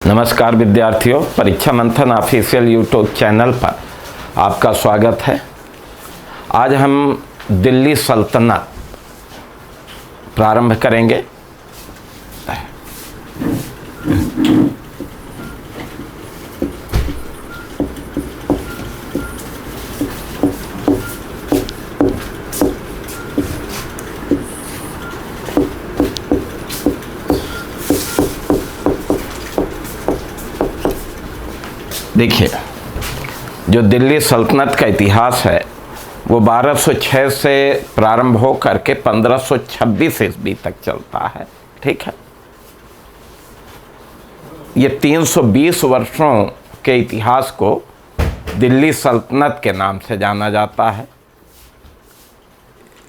नमस्कार विद्यार्थियों, परीक्षा मंथन ऑफिशियल यूट्यूब चैनल पर आपका स्वागत है। आज हम दिल्ली सल्तनत प्रारंभ करेंगे। देखिए, जो दिल्ली सल्तनत का इतिहास है वो 1206 से प्रारंभ हो करके 1526 ईस्वी तक चलता है। ठीक है, ये 320 वर्षों के इतिहास को दिल्ली सल्तनत के नाम से जाना जाता है।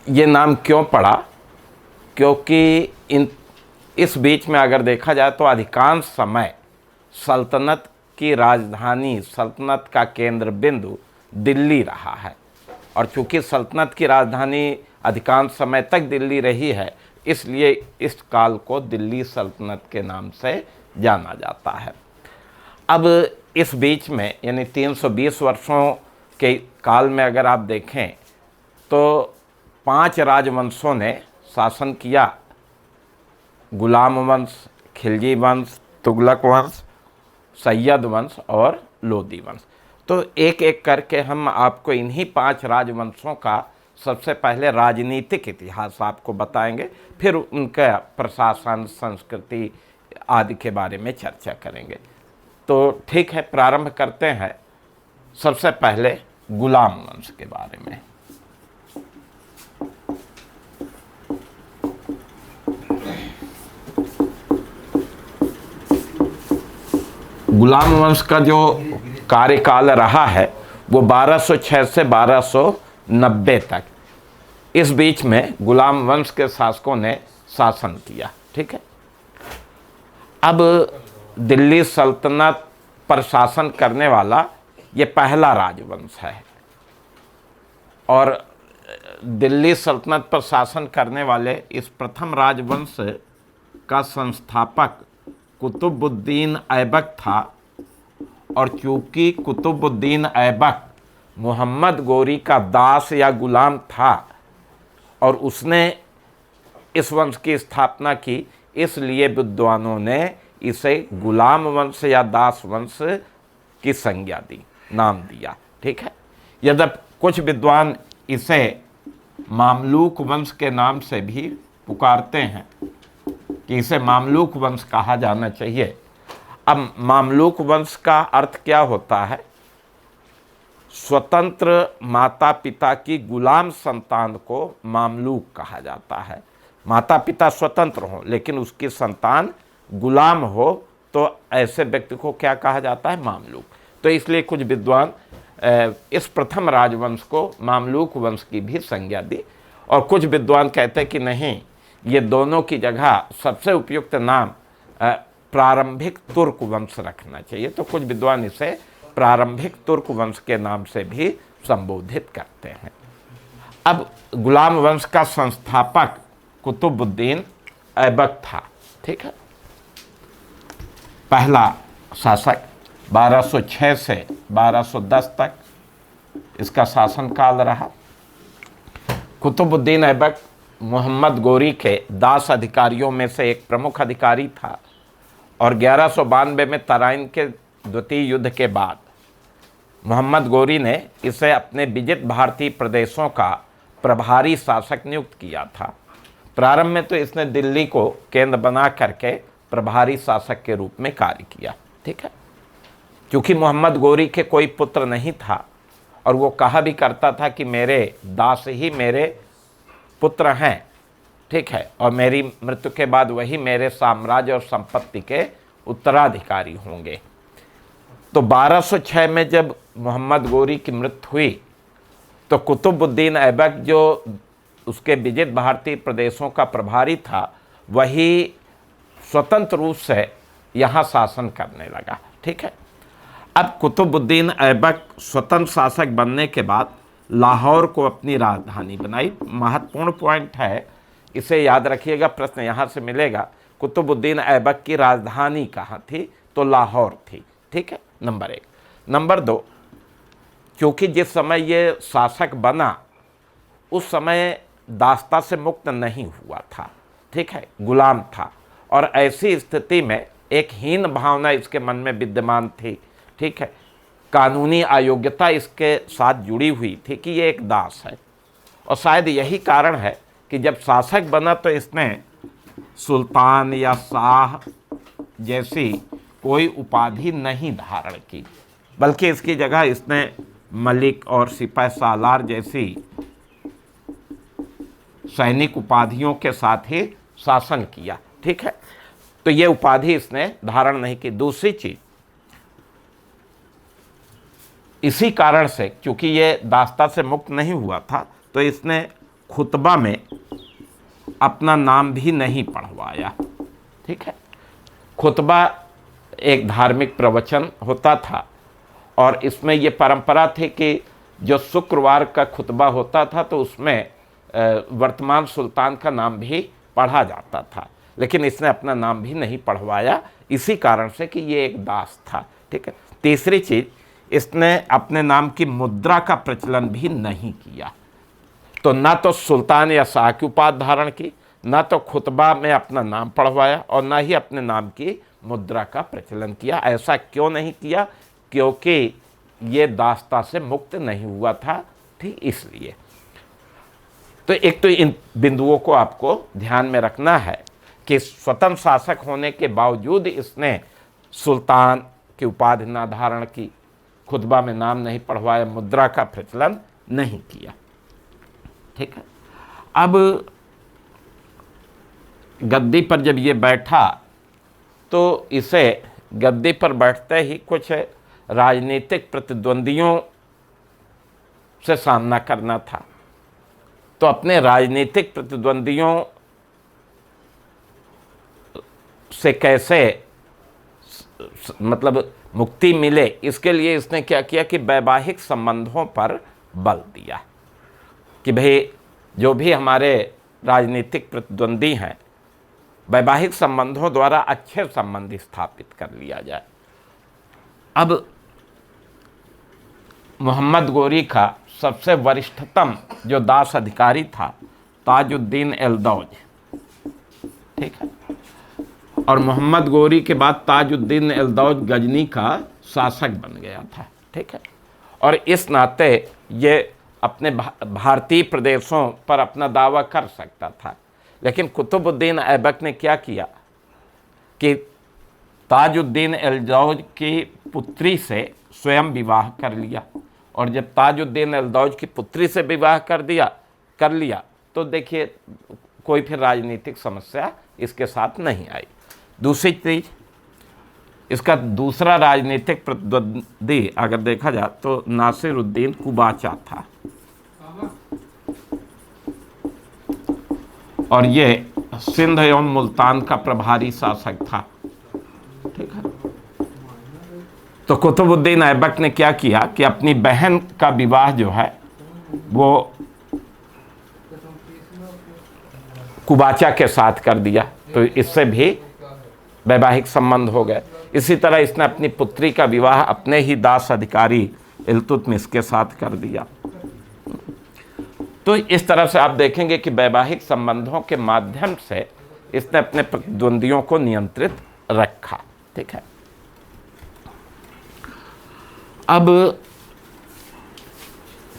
ये नाम क्यों पड़ा? क्योंकि इस बीच में अगर देखा जाए तो अधिकांश समय सल्तनत की राजधानी, सल्तनत का केंद्र बिंदु दिल्ली रहा है। और चूंकि सल्तनत की राजधानी अधिकांश समय तक दिल्ली रही है, इसलिए इस काल को दिल्ली सल्तनत के नाम से जाना जाता है। अब इस बीच में यानी 320 वर्षों के काल में अगर आप देखें तो 5 राजवंशों ने शासन किया: गुलाम वंश, खिलजी वंश, तुगलक वंश, सैयद वंश और लोदी वंश। तो एक एक करके हम आपको इन्हीं 5 राजवंशों का सबसे पहले राजनीतिक इतिहास आपको बताएंगे, फिर उनका प्रशासन, संस्कृति आदि के बारे में चर्चा करेंगे। तो ठीक है, प्रारंभ करते हैं सबसे पहले गुलाम वंश के बारे में। गुलाम वंश का जो कार्यकाल रहा है वो 1206 से 1290 तक, इस बीच में गुलाम वंश के शासकों ने शासन किया। ठीक है, अब दिल्ली सल्तनत पर शासन करने वाला ये पहला राजवंश है। और दिल्ली सल्तनत पर शासन करने वाले इस प्रथम राजवंश का संस्थापक कुतुबुद्दीन ऐबक था। और चूंकि कुतुबुद्दीन ऐबक मोहम्मद गोरी का दास या गुलाम था और उसने इस वंश की स्थापना की, इसलिए विद्वानों ने इसे गुलाम वंश या दास वंश की संज्ञा दी, नाम दिया। ठीक है, यद्यपि कुछ विद्वान इसे मामलूक वंश के नाम से भी पुकारते हैं कि इसे मामलूक वंश कहा जाना चाहिए। अब मामलूक वंश का अर्थ क्या होता है? स्वतंत्र माता पिता की गुलाम संतान को मामलूक कहा जाता है। माता पिता स्वतंत्र हो लेकिन उसकी संतान गुलाम हो तो ऐसे व्यक्ति को क्या कहा जाता है? मामलूक। तो इसलिए कुछ विद्वान इस प्रथम राजवंश को मामलूक वंश की भी संज्ञा दी। और कुछ विद्वान कहते हैं कि नहीं, ये दोनों की जगह सबसे उपयुक्त नाम प्रारंभिक तुर्क वंश रखना चाहिए। तो कुछ विद्वान इसे प्रारंभिक तुर्क वंश के नाम से भी संबोधित करते हैं। अब गुलाम वंश का संस्थापक कुतुबुद्दीन ऐबक था। ठीक है, पहला शासक 1206 से 1210 तक इसका शासनकाल रहा। कुतुबुद्दीन ऐबक मोहम्मद गोरी के दास अधिकारियों में से एक प्रमुख अधिकारी था। और 1192 में तराइन के द्वितीय युद्ध के बाद मोहम्मद गोरी ने इसे अपने विजित भारतीय प्रदेशों का प्रभारी शासक नियुक्त किया था। प्रारंभ में तो इसने दिल्ली को केंद्र बना करके प्रभारी शासक के रूप में कार्य किया। ठीक है, क्योंकि मोहम्मद गोरी के कोई पुत्र नहीं था और वो कहा भी करता था कि मेरे दास ही मेरे पुत्र हैं। ठीक है, और मेरी मृत्यु के बाद वही मेरे साम्राज्य और संपत्ति के उत्तराधिकारी होंगे। तो 1206 में जब मोहम्मद गोरी की मृत्यु हुई तो कुतुबुद्दीन ऐबक, जो उसके विजित भारतीय प्रदेशों का प्रभारी था, वही स्वतंत्र रूप से यहाँ शासन करने लगा। ठीक है, अब कुतुबुद्दीन ऐबक स्वतंत्र शासक बनने के बाद लाहौर को अपनी राजधानी बनाई। महत्वपूर्ण पॉइंट है, इसे याद रखिएगा, प्रश्न यहाँ से मिलेगा। कुतुबुद्दीन ऐबक की राजधानी कहाँ थी? तो लाहौर थी। ठीक है, नंबर 1। नंबर 2, क्योंकि जिस समय ये शासक बना उस समय दास्ता से मुक्त नहीं हुआ था। ठीक है, गुलाम था, और ऐसी स्थिति में एक हीन भावना इसके मन में विद्यमान थी। ठीक है, कानूनी अयोग्यता इसके साथ जुड़ी हुई थी कि ये एक दास है, और शायद यही कारण है कि जब शासक बना तो इसने सुल्तान या शाह जैसी कोई उपाधि नहीं धारण की, बल्कि इसकी जगह इसने मलिक और सिपाही सालार जैसी सैनिक उपाधियों के साथ ही शासन किया। ठीक है, तो ये उपाधि इसने धारण नहीं की। दूसरी चीज, इसी कारण से क्योंकि ये दास्ता से मुक्त नहीं हुआ था तो इसने खुतबा में अपना नाम भी नहीं पढ़वाया। ठीक है, खुतबा एक धार्मिक प्रवचन होता था, और इसमें ये परंपरा थी कि जो शुक्रवार का खुतबा होता था तो उसमें वर्तमान सुल्तान का नाम भी पढ़ा जाता था, लेकिन इसने अपना नाम भी नहीं पढ़वाया, इसी कारण से कि ये एक दास था। ठीक है, तीसरी चीज, इसने अपने नाम की मुद्रा का प्रचलन भी नहीं किया। तो ना तो सुल्तान या शाह की उपाधि धारण की, ना तो खुतबा में अपना नाम पढ़वाया, और ना ही अपने नाम की मुद्रा का प्रचलन किया। ऐसा क्यों नहीं किया? क्योंकि ये दास्ता से मुक्त नहीं हुआ था। ठीक, इसलिए तो एक तो इन बिंदुओं को आपको ध्यान में रखना है कि स्वतंत्र शासक होने के बावजूद इसने सुल्तान की उपाधि न धारण की, खुतबा में नाम नहीं पढ़वाया, मुद्रा का प्रचलन नहीं किया। ठीक है, अब गद्दी पर जब ये बैठा तो इसे गद्दी पर बैठते ही कुछ राजनीतिक प्रतिद्वंदियों से सामना करना था। तो अपने राजनीतिक प्रतिद्वंदियों से कैसे मतलब मुक्ति मिले, इसके लिए इसने क्या किया कि वैवाहिक संबंधों पर बल दिया कि भाई जो भी हमारे राजनीतिक प्रतिद्वंदी हैं, वैवाहिक संबंधों द्वारा अच्छे संबंध स्थापित कर लिया जाए। अब मोहम्मद गोरी का सबसे वरिष्ठतम जो दास अधिकारी था ताजुद्दीन एल्दौज। ठीक है, और मोहम्मद गोरी के बाद ताजुद्दीन एल्दौज गजनी का शासक बन गया था। ठीक है, और इस नाते ये अपने भारतीय प्रदेशों पर अपना दावा कर सकता था, लेकिन कुतुबुद्दीन ऐबक ने क्या किया कि ताजुद्दीन एल्दौज की पुत्री से स्वयं विवाह कर लिया, और जब ताजुद्दीन एल्दौज की पुत्री से विवाह कर लिया तो देखिए कोई फिर राजनीतिक समस्या इसके साथ नहीं आई। दूसरी चीज, इसका दूसरा राजनीतिक प्रतिद्वंदी अगर देखा जाए तो नासिरुद्दीन कुबाचा था, और ये सिंध एवं मुल्तान का प्रभारी शासक था। ठीक है, तो कुतुबुद्दीन ऐबक ने क्या किया कि अपनी बहन का विवाह जो है वो कुबाचा के साथ कर दिया, तो इससे भी वैवाहिक संबंध हो गए। इसी तरह इसने अपनी पुत्री का विवाह अपने ही दास अधिकारी इल्तुतमिश के साथ कर दिया। तो इस तरह से आप देखेंगे कि वैवाहिक संबंधों के माध्यम से इसने अपने प्रतिद्वंदियों को नियंत्रित रखा। ठीक है, अब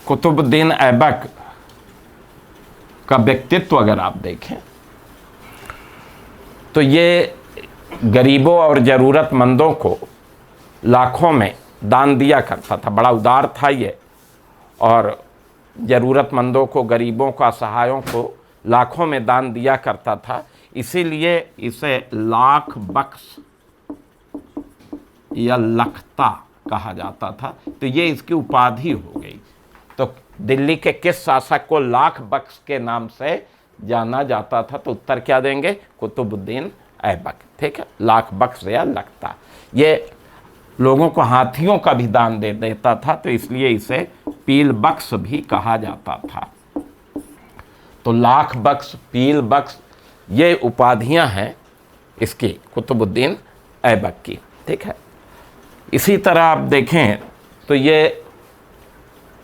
कुतुबुद्दीन ऐबक का व्यक्तित्व अगर आप देखें तो ये गरीबों और ज़रूरतमंदों को लाखों में दान दिया करता था, बड़ा उदार था ये, और ज़रूरतमंदों को, गरीबों को, असहायों को लाखों में दान दिया करता था। इसीलिए इसे लाख बख्श या लखता कहा जाता था, तो ये इसकी उपाधि हो गई। तो दिल्ली के किस शासक को लाख बख्श के नाम से जाना जाता था? तो उत्तर क्या देंगे? कुतुबुद्दीन ऐबक। ठीक है, लाख बख्श या लखता। ये लोगों को हाथियों का भी दान दे देता था, तो इसलिए इसे पील बख्श भी कहा जाता था। तो लाख बख्श, पील बख्श, ये उपाधियां हैं इसकी, कुतुबुद्दीन ऐबक की। ठीक है। इसी तरह आप देखें तो ये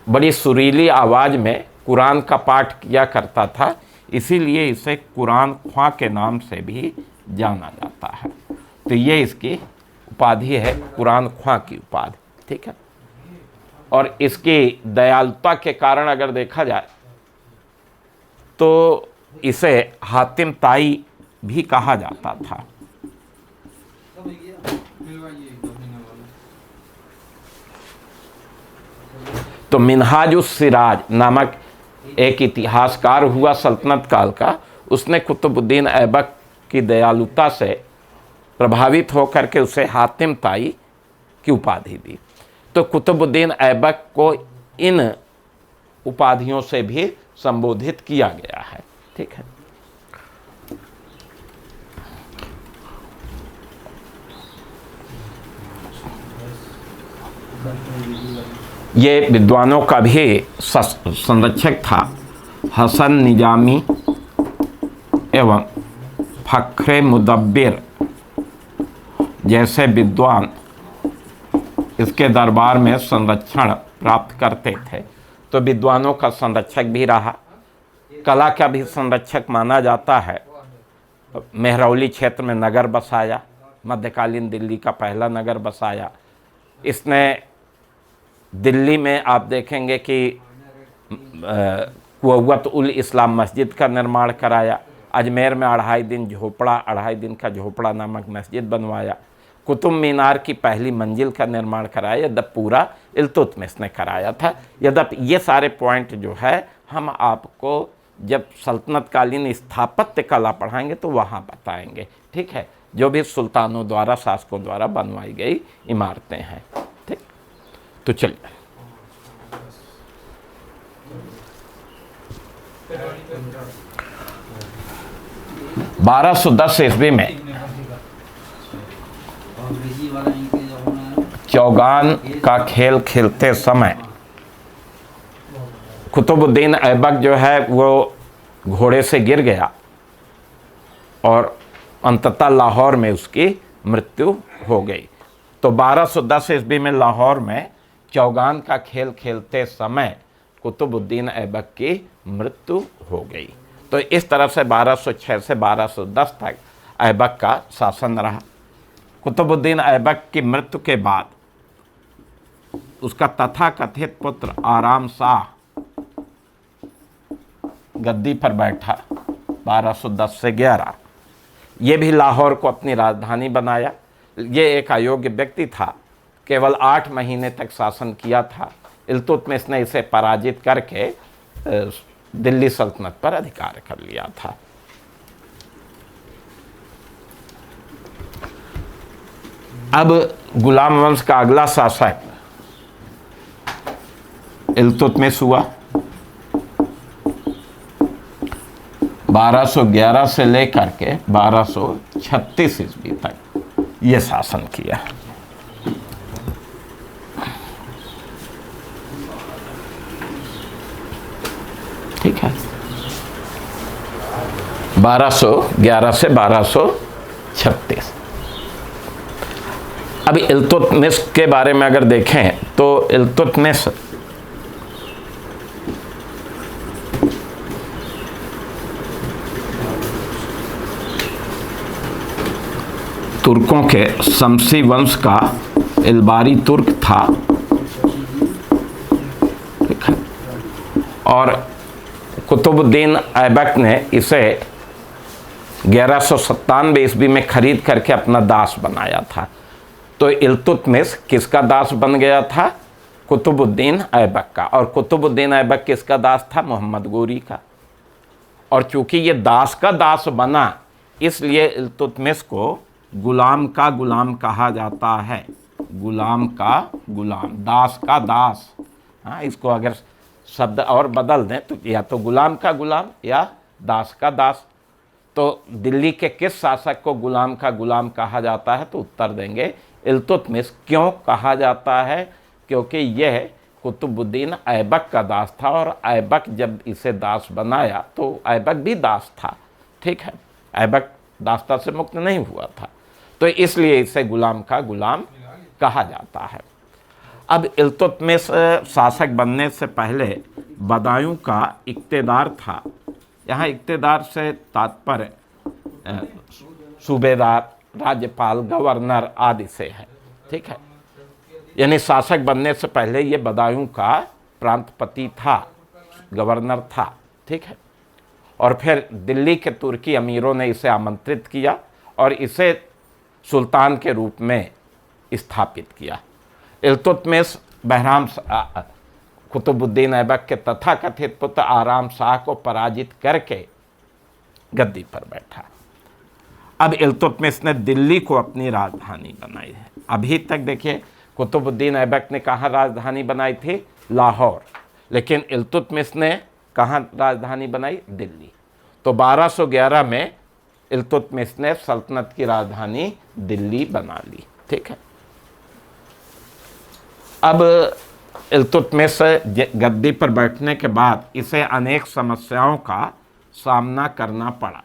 बड़ी सुरीली आवाज़ में कुरान का पाठ किया करता था, इसीलिए इसे कुरान ख्वां के नाम से भी जाना जाता है। तो ये इसकी उपाधि है, कुरान ख्वां की उपाधि, ठीक है। और इसकी दयालुता के कारण अगर देखा जाए तो इसे हातिम ताई भी कहा जाता था। तो मिन्हाजुस सिराज नामक एक इतिहासकार हुआ सल्तनत काल का, उसने कुतुबुद्दीन ऐबक की दयालुता से प्रभावित होकर के उसे हातिम ताई की उपाधि दी। तो कुतुबुद्दीन ऐबक को इन उपाधियों से भी संबोधित किया गया है, ठीक है। ये विद्वानों का भी संरक्षक था। हसन निजामी एवं फख्रे मुदब्बिर जैसे विद्वान इसके दरबार में संरक्षण प्राप्त करते थे। तो विद्वानों का संरक्षक भी रहा, कला का भी संरक्षक माना जाता है। मेहरौली क्षेत्र में नगर बसाया, मध्यकालीन दिल्ली का पहला नगर बसाया इसने। दिल्ली में आप देखेंगे कि कुव्वत उल इस्लाम मस्जिद का निर्माण कराया। अजमेर में 2.5 दिन का झोपड़ा नामक मस्जिद बनवाया। कुतुब मीनार की पहली मंजिल का निर्माण कराया, यद्यपि पूरा इल्तुतमिश ने कराया था। यद्यपि ये सारे पॉइंट जो है हम आपको जब सल्तनतकालीन स्थापत्य कला पढ़ाएंगे तो वहाँ बताएंगे, ठीक है, जो भी सुल्तानों द्वारा, शासकों द्वारा बनवाई गई इमारतें हैं, ठीक। तो चलिए 1210 ईस्वी में चौगान का खेल खेलते समय कुतुबुद्दीन ऐबक जो है वो घोड़े से गिर गया और अंततः लाहौर में उसकी मृत्यु हो गई। तो 1210 ईस्वी में लाहौर में चौगान का खेल खेलते समय कुतुबुद्दीन ऐबक की मृत्यु हो गई। तो इस तरह से 1206 से 1210 तक ऐबक का शासन रहा। कुतुबुद्दीन ऐबक की मृत्यु के बाद उसका तथाकथित पुत्र आराम शाह गद्दी पर बैठा 1210 से 11। ये भी लाहौर को अपनी राजधानी बनाया। ये एक अयोग्य व्यक्ति था, केवल 8 महीने तक शासन किया था। इल्तुतमिश ने इसे पराजित करके दिल्ली सल्तनत पर अधिकार कर लिया था। अब गुलाम वंश का अगला शासक इल्तुतमिश हुआ। 1211 से लेकर के 1236 ईस्वी तक ये शासन किया। ठीक है, 1211 से 1236। अभी इल्तुतमिश के बारे में अगर देखें तो इल्तुतमिश तुर्कों के शमसी वंश का इल्बारी तुर्क था, ठीक है। और कुतुबुद्दीन ऐबक ने इसे 1197 ईस्वी में खरीद करके अपना दास बनाया था। तो इल्तुतमिश किसका दास बन गया था? कुतुबुद्दीन ऐबक का। और कुतुबुद्दीन ऐबक किसका दास था? मोहम्मद गोरी का। और चूंकि ये दास का दास बना, इसलिए इल्तुतमिश को गुलाम का गुलाम कहा जाता है। गुलाम का गुलाम, दास का दास। हाँ, इसको अगर शब्द और बदल दें तो या तो गुलाम का गुलाम या दास का दास। तो दिल्ली के किस शासक को गुलाम का गुलाम कहा जाता है? तो उत्तर देंगे इल्तुतमिश। क्यों कहा जाता है? क्योंकि यह कुतुबुद्दीन ऐबक का दास था और ऐबक जब इसे दास बनाया तो ऐबक भी दास था, ठीक है। ऐबक दासता से मुक्त नहीं हुआ था। तो इसलिए इसे गुलाम का गुलाम कहा जाता है। अब इल्तुतमिश शासक बनने से पहले बदायूं का इक्तेदार था। यहाँ इक्तेदार से तात्पर्य सूबेदार, राज्यपाल, गवर्नर आदि से है, ठीक है। यानी शासक बनने से पहले ये बदायूं का प्रांतपति था, गवर्नर था, ठीक है। और फिर दिल्ली के तुर्की अमीरों ने इसे आमंत्रित किया और इसे सुल्तान के रूप में स्थापित किया। इल्तुतमिश बहराम कुतुबुद्दीन ऐबक के तथाकथित पुत्र आराम शाह को पराजित करके गद्दी पर बैठा। अब इल्तुतमिश ने दिल्ली को अपनी राजधानी बनाई है। अभी तक देखिए, कुतुबुद्दीन ऐबक ने कहाँ राजधानी बनाई थी? लाहौर। लेकिन इल्तुतमिश ने कहाँ राजधानी बनाई? दिल्ली। तो 1211 में इल्तुतमिश ने सल्तनत की राजधानी दिल्ली बना ली, ठीक है। अब इल्तुतमिश गद्दी पर बैठने के बाद इसे अनेक समस्याओं का सामना करना पड़ा।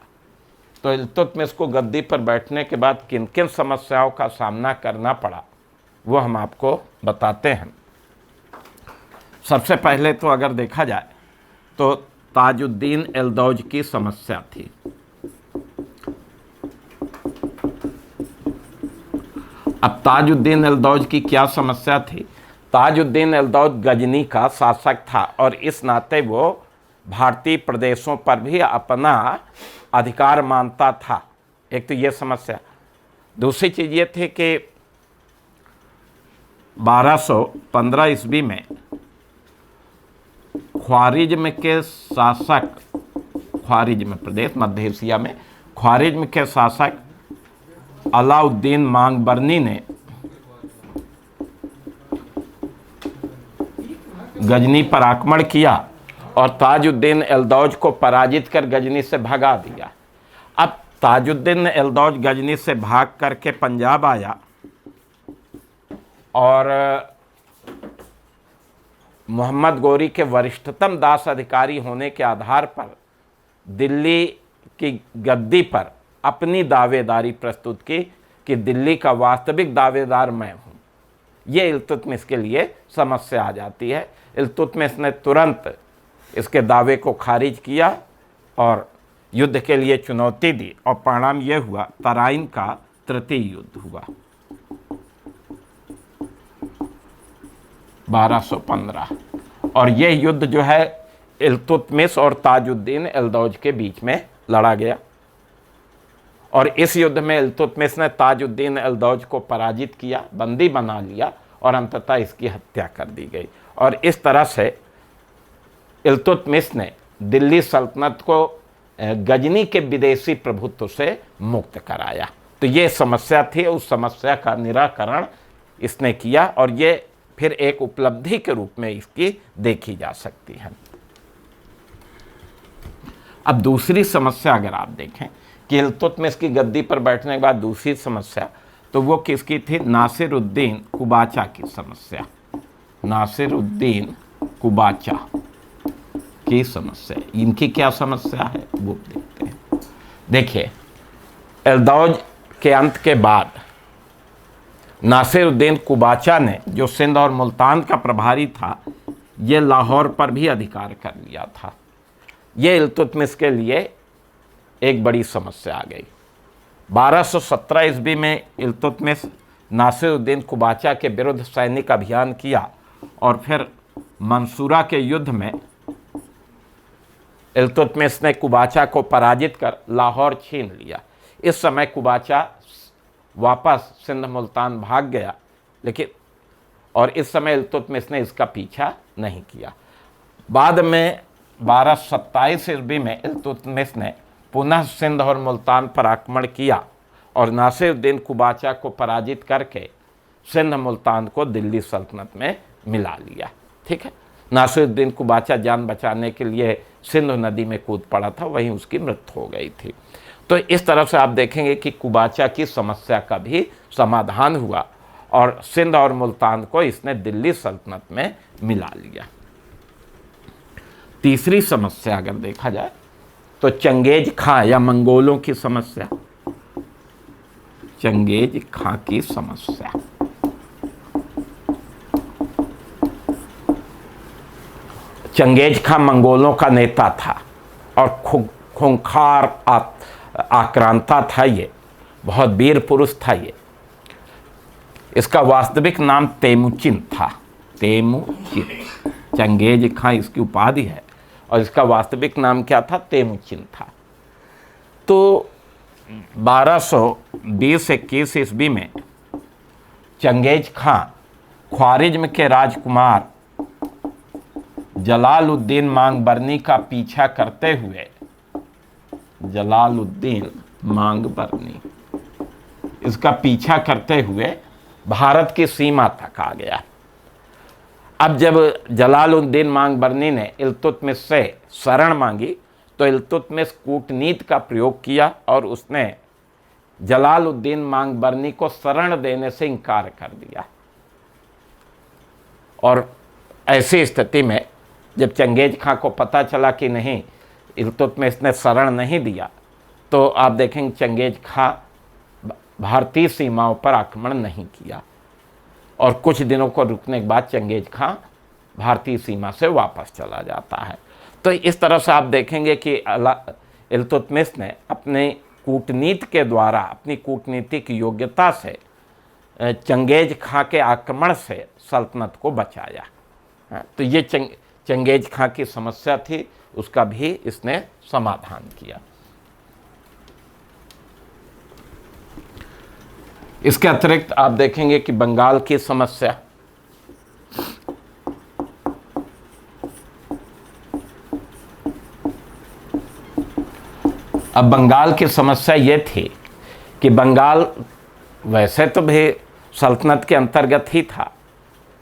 तो इल्तुतमिश को गद्दी पर बैठने के बाद किन किन समस्याओं का सामना करना पड़ा वो हम आपको बताते हैं। सबसे पहले तो अगर देखा जाए तो ताजुद्दीन एल्दौज की समस्या थी। अब ताजुद्दीन एल्दौज की क्या समस्या थी? ताजुद्दीन एल्दौज गजनी का शासक था और इस नाते वो भारतीय प्रदेशों पर भी अपना अधिकार मानता था। एक तो ये समस्या। दूसरी चीज़ ये थी कि 1215 ईस्वी में ख्वारिज्म के शासक, ख्वारिज्म प्रदेश मध्य एशिया में, ख्वारिज्म के शासक अलाउद्दीन मांगबरनी ने गजनी पर आक्रमण किया और ताजुद्दीन एल्दौज को पराजित कर गजनी से भगा दिया। अब ताजुद्दीन एल्दौज गजनी से भाग करके पंजाब आया और मोहम्मद गोरी के वरिष्ठतम दास अधिकारी होने के आधार पर दिल्ली की गद्दी पर अपनी दावेदारी प्रस्तुत की कि दिल्ली का वास्तविक दावेदार मैं हूँ। ये इल्तुतमिश के लिए समस्या आ जाती है। इल्तुतमिश ने तुरंत इसके दावे को खारिज किया और युद्ध के लिए चुनौती दी और परिणाम यह हुआ तराइन का तृतीय युद्ध हुआ 1215। और यह युद्ध जो है इल्तुतमिश और ताजुद्दीन एल्दौज के बीच में लड़ा गया और इस युद्ध में इल्तुतमिश ने ताजुद्दीन एल्दौज को पराजित किया, बंदी बना लिया और अंततः इसकी हत्या कर दी गई। और इस तरह से इल्तुतमिश ने दिल्ली सल्तनत को गजनी के विदेशी प्रभुत्व से मुक्त कराया। तो ये समस्या थी, उस समस्या का निराकरण इसने किया और ये फिर एक उपलब्धि के रूप में इसकी देखी जा सकती है। अब दूसरी समस्या अगर आप देखें कि इल्तुतमिश की गद्दी पर बैठने के बाद दूसरी समस्या तो वो किसकी थी? नासिरुद्दीन कुबाचा की समस्या। नासिरुद्दीन कुबाचा की समस्या, इनकी क्या समस्या है वो देखते हैं। देखिए, एल्दौज के अंत के बाद नासिरुद्दीन कुबाचा ने, जो सिंध और मुल्तान का प्रभारी था, ये लाहौर पर भी अधिकार कर लिया था। ये इल्तुतमिश के लिए एक बड़ी समस्या आ गई। 1217 ईस्वी में इल्तुतमिश नासिरुद्दीन कुबाचा के विरुद्ध सैनिक अभियान किया और फिर मंसूरा के युद्ध में इल्तुतमिश ने कुबाचा को पराजित कर लाहौर छीन लिया। इस समय कुबाचा वापस सिंध मुल्तान भाग गया, लेकिन और इस समय इल्तुतमिश ने इसका पीछा नहीं किया। बाद में 1227 ईस्वी में इल्तुतमिश ने पुनः सिंध और मुल्तान पर आक्रमण किया और नासिरुद्दीन कुबाचा को पराजित करके सिंध मुल्तान को दिल्ली सल्तनत में मिला लिया। ठीक है, नासिरुद्दीन कुबाचा जान बचाने के लिए सिंध नदी में कूद पड़ा था, वहीं उसकी मृत्यु हो गई थी। तो इस तरह से आप देखेंगे कि कुबाचा की समस्या का भी समाधान हुआ और सिंध और मुल्तान को इसने दिल्ली सल्तनत में मिला लिया। तीसरी समस्या अगर देखा जाए तो चंगेज खां या मंगोलों की समस्या। चंगेज खां की समस्या। चंगेज खां मंगोलों का नेता था और खूंखार आक्रांता था, ये बहुत वीर पुरुष था। ये इसका वास्तविक नाम तेमुचिन था, तेमुचिन। चंगेज खां इसकी उपाधि है और इसका वास्तविक नाम क्या था? तेमुचिन था। तो 1220-21 ईस्वी में चंगेज खां ख्वारिज्म के राजकुमार जलालुद्दीन मांगबरनी का पीछा करते हुए, जलालुद्दीन मांगबरनी, इसका पीछा करते हुए भारत की सीमा तक आ गया। अब जब जलालुद्दीन मांगबरनी ने इल्तुतमिश से शरण मांगी तो इल्तुतमिश कूटनीति का प्रयोग किया और उसने जलालुद्दीन मांगबरनी को शरण देने से इनकार कर दिया। और ऐसी स्थिति में जब चंगेज खां को पता चला कि नहीं, इल्तुतमिश ने शरण नहीं दिया, तो आप देखेंगे चंगेज खां भारतीय सीमाओं पर आक्रमण नहीं किया और कुछ दिनों को रुकने के बाद चंगेज खां भारतीय सीमा से वापस चला जाता है। तो इस तरह से आप देखेंगे कि इल्तुतमिश ने अपने कूटनीति के द्वारा, अपनी कूटनीतिक योग्यता से चंगेज खां के आक्रमण से सल्तनत को बचाया। तो ये चंगेज खां की समस्या थी, उसका भी इसने समाधान किया। इसके अतिरिक्त आप देखेंगे कि बंगाल की समस्या, अब बंगाल की समस्या ये थी कि बंगाल वैसे तो भी सल्तनत के अंतर्गत ही था,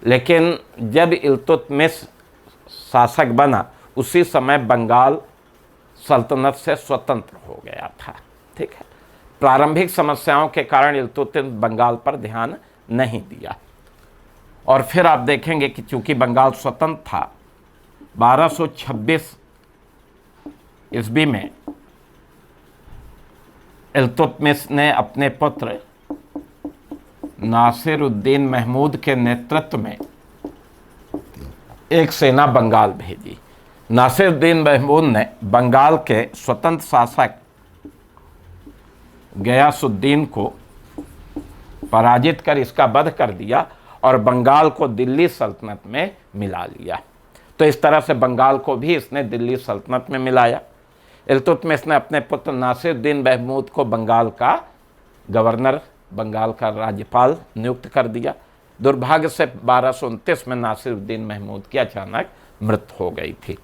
लेकिन जब इल्तुतमिश शासक बना उसी समय बंगाल सल्तनत से स्वतंत्र हो गया था। ठीक है, प्रारंभिक समस्याओं के कारण इल्तुतमिश बंगाल पर ध्यान नहीं दिया और फिर आप देखेंगे कि चूंकि बंगाल स्वतंत्र था, 1226 ईस्वी में इल्तुतमिश ने अपने पुत्र नासिरुद्दीन महमूद के नेतृत्व में एक सेना बंगाल भेजी। नासिरुद्दीन महमूद ने बंगाल के स्वतंत्र शासक गयासुद्दीन को पराजित कर इसका वध कर दिया और बंगाल को दिल्ली सल्तनत में मिला लिया। तो इस तरह से बंगाल को भी इसने दिल्ली सल्तनत में मिलाया। इल्तुतमिश ने अपने पुत्र नासिरुद्दीन महमूद को बंगाल का गवर्नर, बंगाल का राज्यपाल नियुक्त कर दिया। दुर्भाग्य से 1229 में नासिरुद्दीन महमूद की अचानक मृत्यु हो गई थी,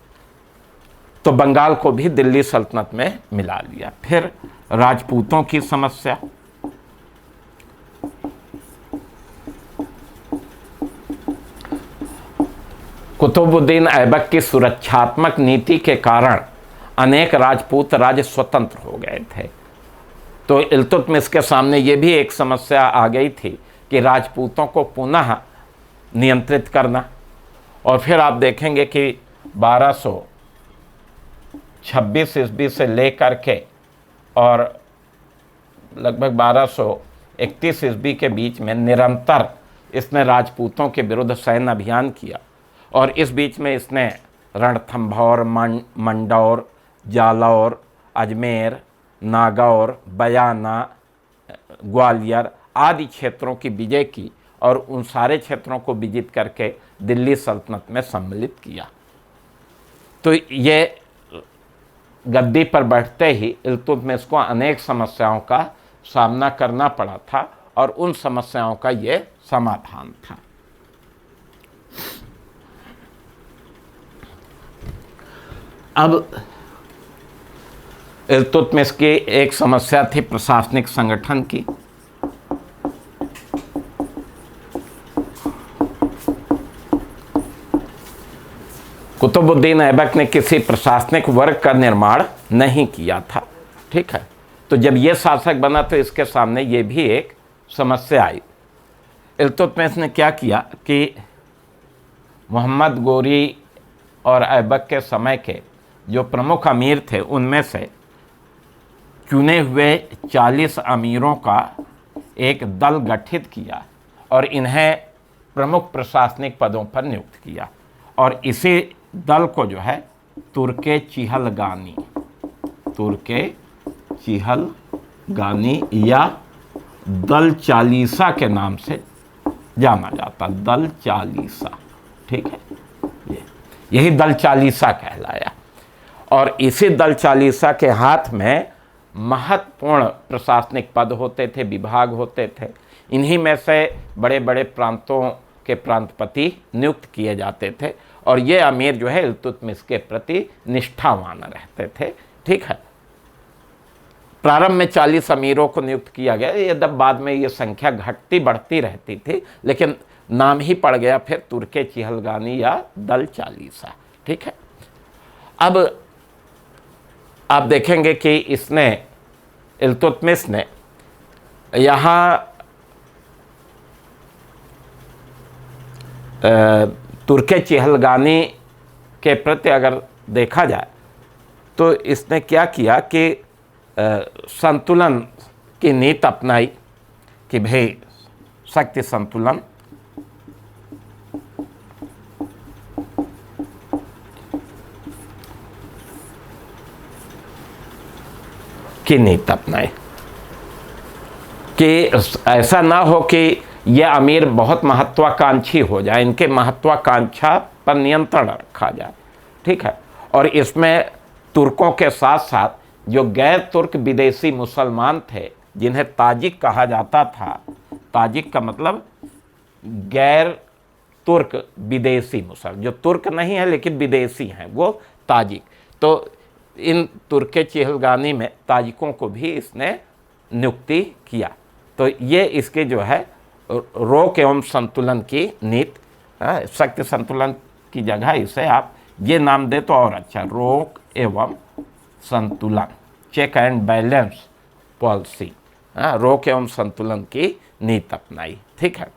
तो बंगाल को भी दिल्ली सल्तनत में मिला लिया। फिर राजपूतों की समस्या, कुतुबुद्दीन ऐबक की सुरक्षात्मक नीति के कारण अनेक राजपूत राज्य स्वतंत्र हो गए थे। तो इल्तुतमिश के सामने ये भी एक समस्या आ गई थी कि राजपूतों को पुनः नियंत्रित करना। और फिर आप देखेंगे कि 1226 ईस्वी से लेकर के और लगभग 1231 ईस्वी के बीच में निरंतर इसने राजपूतों के विरुद्ध सैन्य अभियान किया और इस बीच में इसने रणथंभौर, मंडौर, जालौर, अजमेर, नागौर, बयाना, ग्वालियर आदि क्षेत्रों की विजय की और उन सारे क्षेत्रों को विजित करके दिल्ली सल्तनत में सम्मिलित किया। तो ये गद्दी पर बैठते ही इल्तुतमिश को अनेक समस्याओं का सामना करना पड़ा था और उन समस्याओं का ये समाधान था। अब इल्तुतमिश की एक समस्या थी प्रशासनिक संगठन की। कुतुबुद्दीन ऐबक ने किसी प्रशासनिक वर्ग का निर्माण नहीं किया था। ठीक है, तो जब ये शासक बना तो इसके सामने ये भी एक समस्या आई। इल्तुतमिश ने क्या किया कि मोहम्मद गोरी और ऐबक के समय के जो प्रमुख अमीर थे उनमें से चुने हुए 40 अमीरों का एक दल गठित किया और इन्हें प्रमुख प्रशासनिक पदों पर नियुक्त किया। और इसी दल को जो है तुर्के चिहलगानी या दल चालीसा के नाम से जाना जाता। दल चालीसा, ठीक है, यही दल चालीसा कहलाया। और इसी दल चालीसा के हाथ में महत्वपूर्ण प्रशासनिक पद होते थे, विभाग होते थे। इन्हीं में से बड़े बड़े प्रांतों के प्रांतपति नियुक्त किए जाते थे और ये अमीर जो है इल्तुतमिश के प्रति निष्ठावान रहते थे, ठीक है। प्रारंभ में 40 अमीरों को नियुक्त किया गया, ये जब बाद में ये संख्या घटती बढ़ती रहती थी, लेकिन नाम ही पड़ गया फिर तुर्के चिहलगानी या दल चालीसा, ठीक है। अब आप देखेंगे कि इसने इल्तुतमिश ने यहाँ तुर्के चिहलगानी के प्रति अगर देखा जाए तो इसने क्या किया कि संतुलन की नीति अपनाई कि भाई शक्ति संतुलन की नीति अपनाई कि ऐसा ना हो कि ये अमीर बहुत महत्वाकांक्षी हो जाए, इनके महत्वाकांक्षा पर नियंत्रण रखा जाए, ठीक है। और इसमें तुर्कों के साथ साथ जो गैर तुर्क विदेशी मुसलमान थे, जिन्हें ताजिक कहा जाता था, ताजिक का मतलब गैर तुर्क विदेशी मुसलमान, जो तुर्क नहीं है लेकिन विदेशी हैं, वो ताजिक। तो इन तुर्के चिहलगानी में ताजिकों को भी इसने नियुक्ति किया। तो ये इसके जो है रोक एवं संतुलन की नीति, शक्ति संतुलन की जगह इसे आप ये नाम दे तो और अच्छा, रोक एवं संतुलन, चेक एंड बैलेंस पॉलिसी, रोक एवं संतुलन की नीति अपनाई, ठीक है।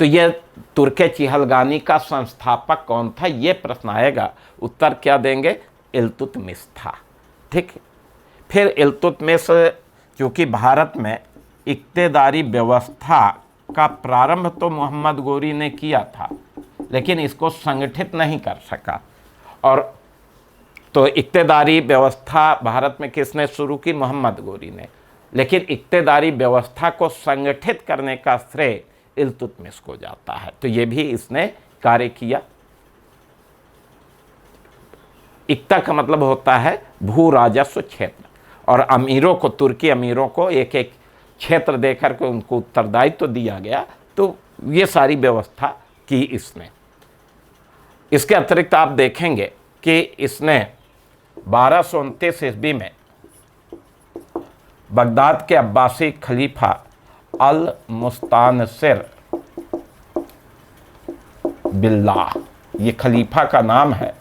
तो ये तुर्के चिहलगानी का संस्थापक कौन था, ये प्रश्न आएगा, उत्तर क्या देंगे, इल्तुतमिश था, ठीक। फिर इल्तुतमिश चूँकि भारत में इक्तेदारी व्यवस्था का प्रारंभ तो मोहम्मद गोरी ने किया था, लेकिन इसको संगठित नहीं कर सका। और तो इक्तेदारी व्यवस्था भारत में किसने शुरू की, मोहम्मद गोरी ने, लेकिन इक्तेदारी व्यवस्था को संगठित करने का श्रेय इल्तुतमिश को जाता है। तो ये भी इसने कार्य किया। इक्ता का मतलब होता है भू राजस्व क्षेत्र, और अमीरों को, तुर्की अमीरों को एक एक क्षेत्र देकर के उनको उत्तरदायित्व तो दिया गया। तो ये सारी व्यवस्था की इसने। इसके अतिरिक्त आप देखेंगे कि इसने 1229 ईस्वी में बगदाद के अब्बासी खलीफा अल मुस्तानसिर बिल्लाह, ये खलीफा का नाम है,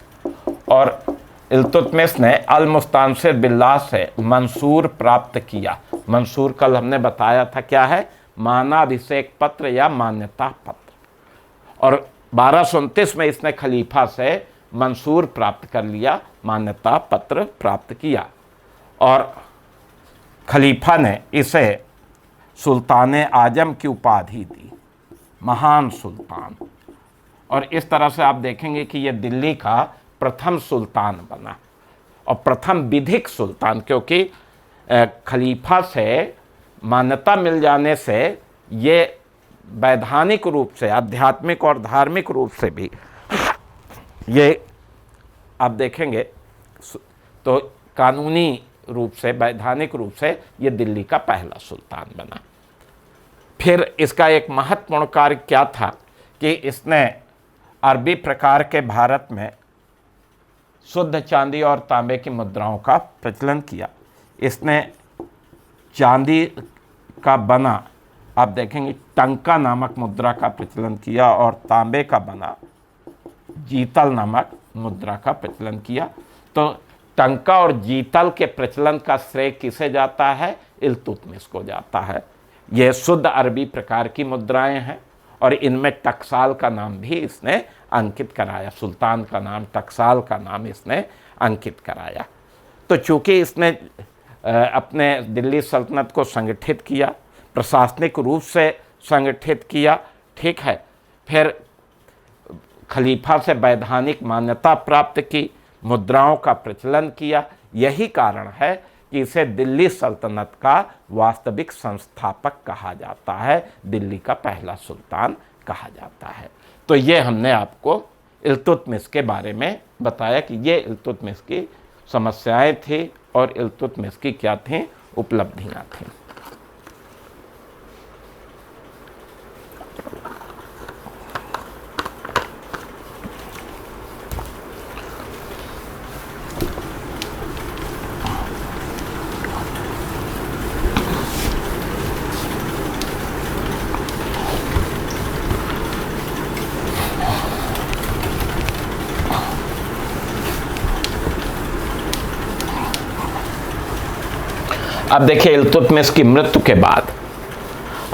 और इल्तुतमिश ने अल मुस्तानसिर बिल्लाह से मंसूर प्राप्त किया। मंसूर कल हमने बताया था क्या है, मानाभिषेक पत्र या मान्यता पत्र। और 1229 में इसने खलीफा से मंसूर प्राप्त कर लिया, मान्यता पत्र प्राप्त किया, और खलीफा ने इसे सुल्तान आजम की उपाधि दी, महान सुल्तान। और इस तरह से आप देखेंगे कि ये दिल्ली का प्रथम सुल्तान बना और प्रथम विधिक सुल्तान, क्योंकि खलीफा से मान्यता मिल जाने से ये वैधानिक रूप से, आध्यात्मिक और धार्मिक रूप से भी ये आप देखेंगे तो कानूनी रूप से, वैधानिक रूप से ये दिल्ली का पहला सुल्तान बना। फिर इसका एक महत्वपूर्ण कार्य क्या था कि इसने अरबी प्रकार के भारत में शुद्ध चांदी और तांबे की मुद्राओं का प्रचलन किया। इसने चांदी का बना, आप देखेंगे, टंका नामक मुद्रा का प्रचलन किया और तांबे का बना जीतल नामक मुद्रा का प्रचलन किया। तो टंका और जीतल के प्रचलन का श्रेय किसे जाता है, इल्तुतमिश को जाता है। ये शुद्ध अरबी प्रकार की मुद्राएं हैं और इनमें टकसाल का नाम भी इसने अंकित कराया, सुल्तान का नाम, टकसाल का नाम इसने अंकित कराया। तो चूंकि इसने अपने दिल्ली सल्तनत को संगठित किया, प्रशासनिक रूप से संगठित किया, ठीक है। फिर खलीफा से वैधानिक मान्यता प्राप्त की, मुद्राओं का प्रचलन किया। यही कारण है कि इसे दिल्ली सल्तनत का वास्तविक संस्थापक कहा जाता है, दिल्ली का पहला सुल्तान कहा जाता है। तो ये हमने आपको इल्तुतमिश के बारे में बताया कि ये इल्तुतमिश की समस्याएं थी और इल्तुतमिश की क्या थी, उपलब्धियां थीं। अब देखिए, इल्तुतमिश की मृत्यु के बाद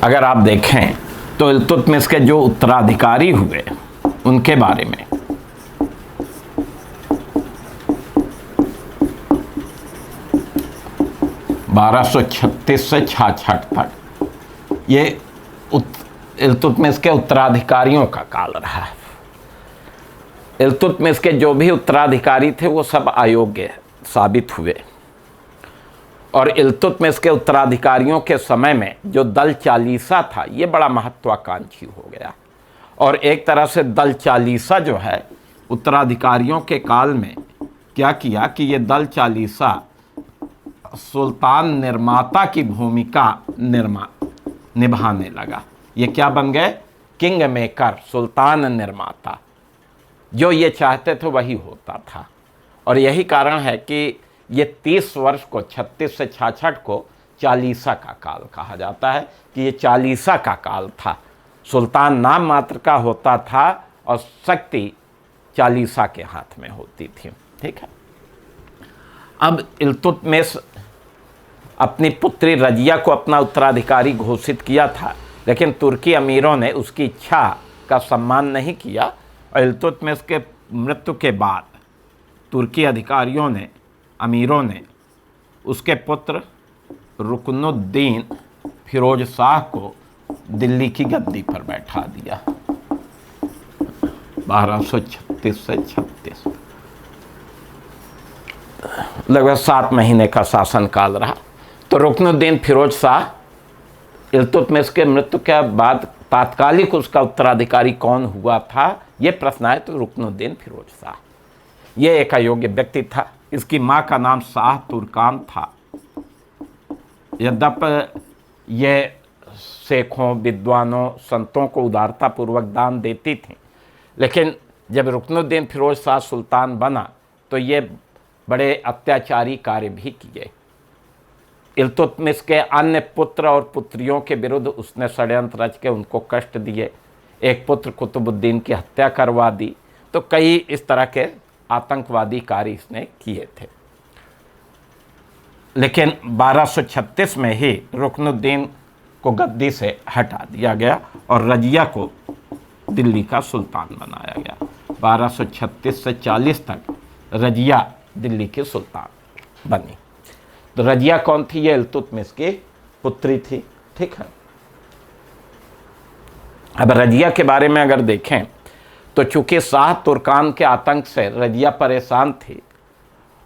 अगर आप देखें तो इल्तुतमिश के जो उत्तराधिकारी हुए उनके बारे में (1236 से 66 तक ये इल्तुतमिश के उत्तराधिकारियों का काल रहा है। इल्तुतमिश के जो भी उत्तराधिकारी थे वो सब अयोग्य साबित हुए और इल्तुतमिश के उत्तराधिकारियों के समय में जो दल चालीसा था ये बड़ा महत्वाकांक्षी हो गया। और एक तरह से दल चालीसा जो है उत्तराधिकारियों के काल में क्या किया कि ये दल चालीसा सुल्तान निर्माता की भूमिका निभाने लगा। ये क्या बन गए, किंग मेकर, सुल्तान निर्माता। जो ये चाहते थे वही होता था। और यही कारण है कि ये 30 वर्ष को 36 से 66 को चालीसा का काल कहा जाता है कि ये चालीसा का काल था। सुल्तान नाम मात्र का होता था और शक्ति चालीसा के हाथ में होती थी, ठीक है। अब इल्तुतमिश अपनी पुत्री रजिया को अपना उत्तराधिकारी घोषित किया था, लेकिन तुर्की अमीरों ने उसकी इच्छा का सम्मान नहीं किया और इल्तुतमिश के मृत्यु के बाद तुर्की अधिकारियों ने, अमीरों ने उसके पुत्र रुकनुद्दीन फिरोज शाह को दिल्ली की गद्दी पर बैठा दिया 1236 से 36। लगभग 7 महीने का शासनकाल रहा। तो रुकनुद्दीन फिरोज शाह इल्तुतमिश के मृत्यु के बाद तात्कालिक उसका उत्तराधिकारी कौन हुआ था, ये प्रश्न आए तो रुकनुद्दीन फिरोज शाह। ये एक अयोग्य व्यक्ति था। इसकी माँ का नाम शाह तुर्कान था। यद्यपि ये शेखों, विद्वानों, संतों को उदारतापूर्वक दान देती थी, लेकिन जब रुकनुद्दीन फिरोज शाह सुल्तान बना तो ये बड़े अत्याचारी कार्य भी किए। इल्तुतमिश के अन्य पुत्र और पुत्रियों के विरुद्ध उसने षड्यंत्र रच के उनको कष्ट दिए। एक पुत्र कुतुबुद्दीन की हत्या करवा दी। तो कई इस तरह के आतंकवादी कार्य इसने किए थे। लेकिन 1236 में ही रुकनुद्दीन को गद्दी से हटा दिया गया और रजिया को दिल्ली का सुल्तान बनाया गया। 1236 से 40 तक रजिया दिल्ली की सुल्तान बनी। तो रजिया कौन थी? ये इल्तुतमिश की पुत्री थी, ठीक है। अब रजिया के बारे में अगर देखें तो चूंकि शाह तुर्कान के आतंक से रजिया परेशान थी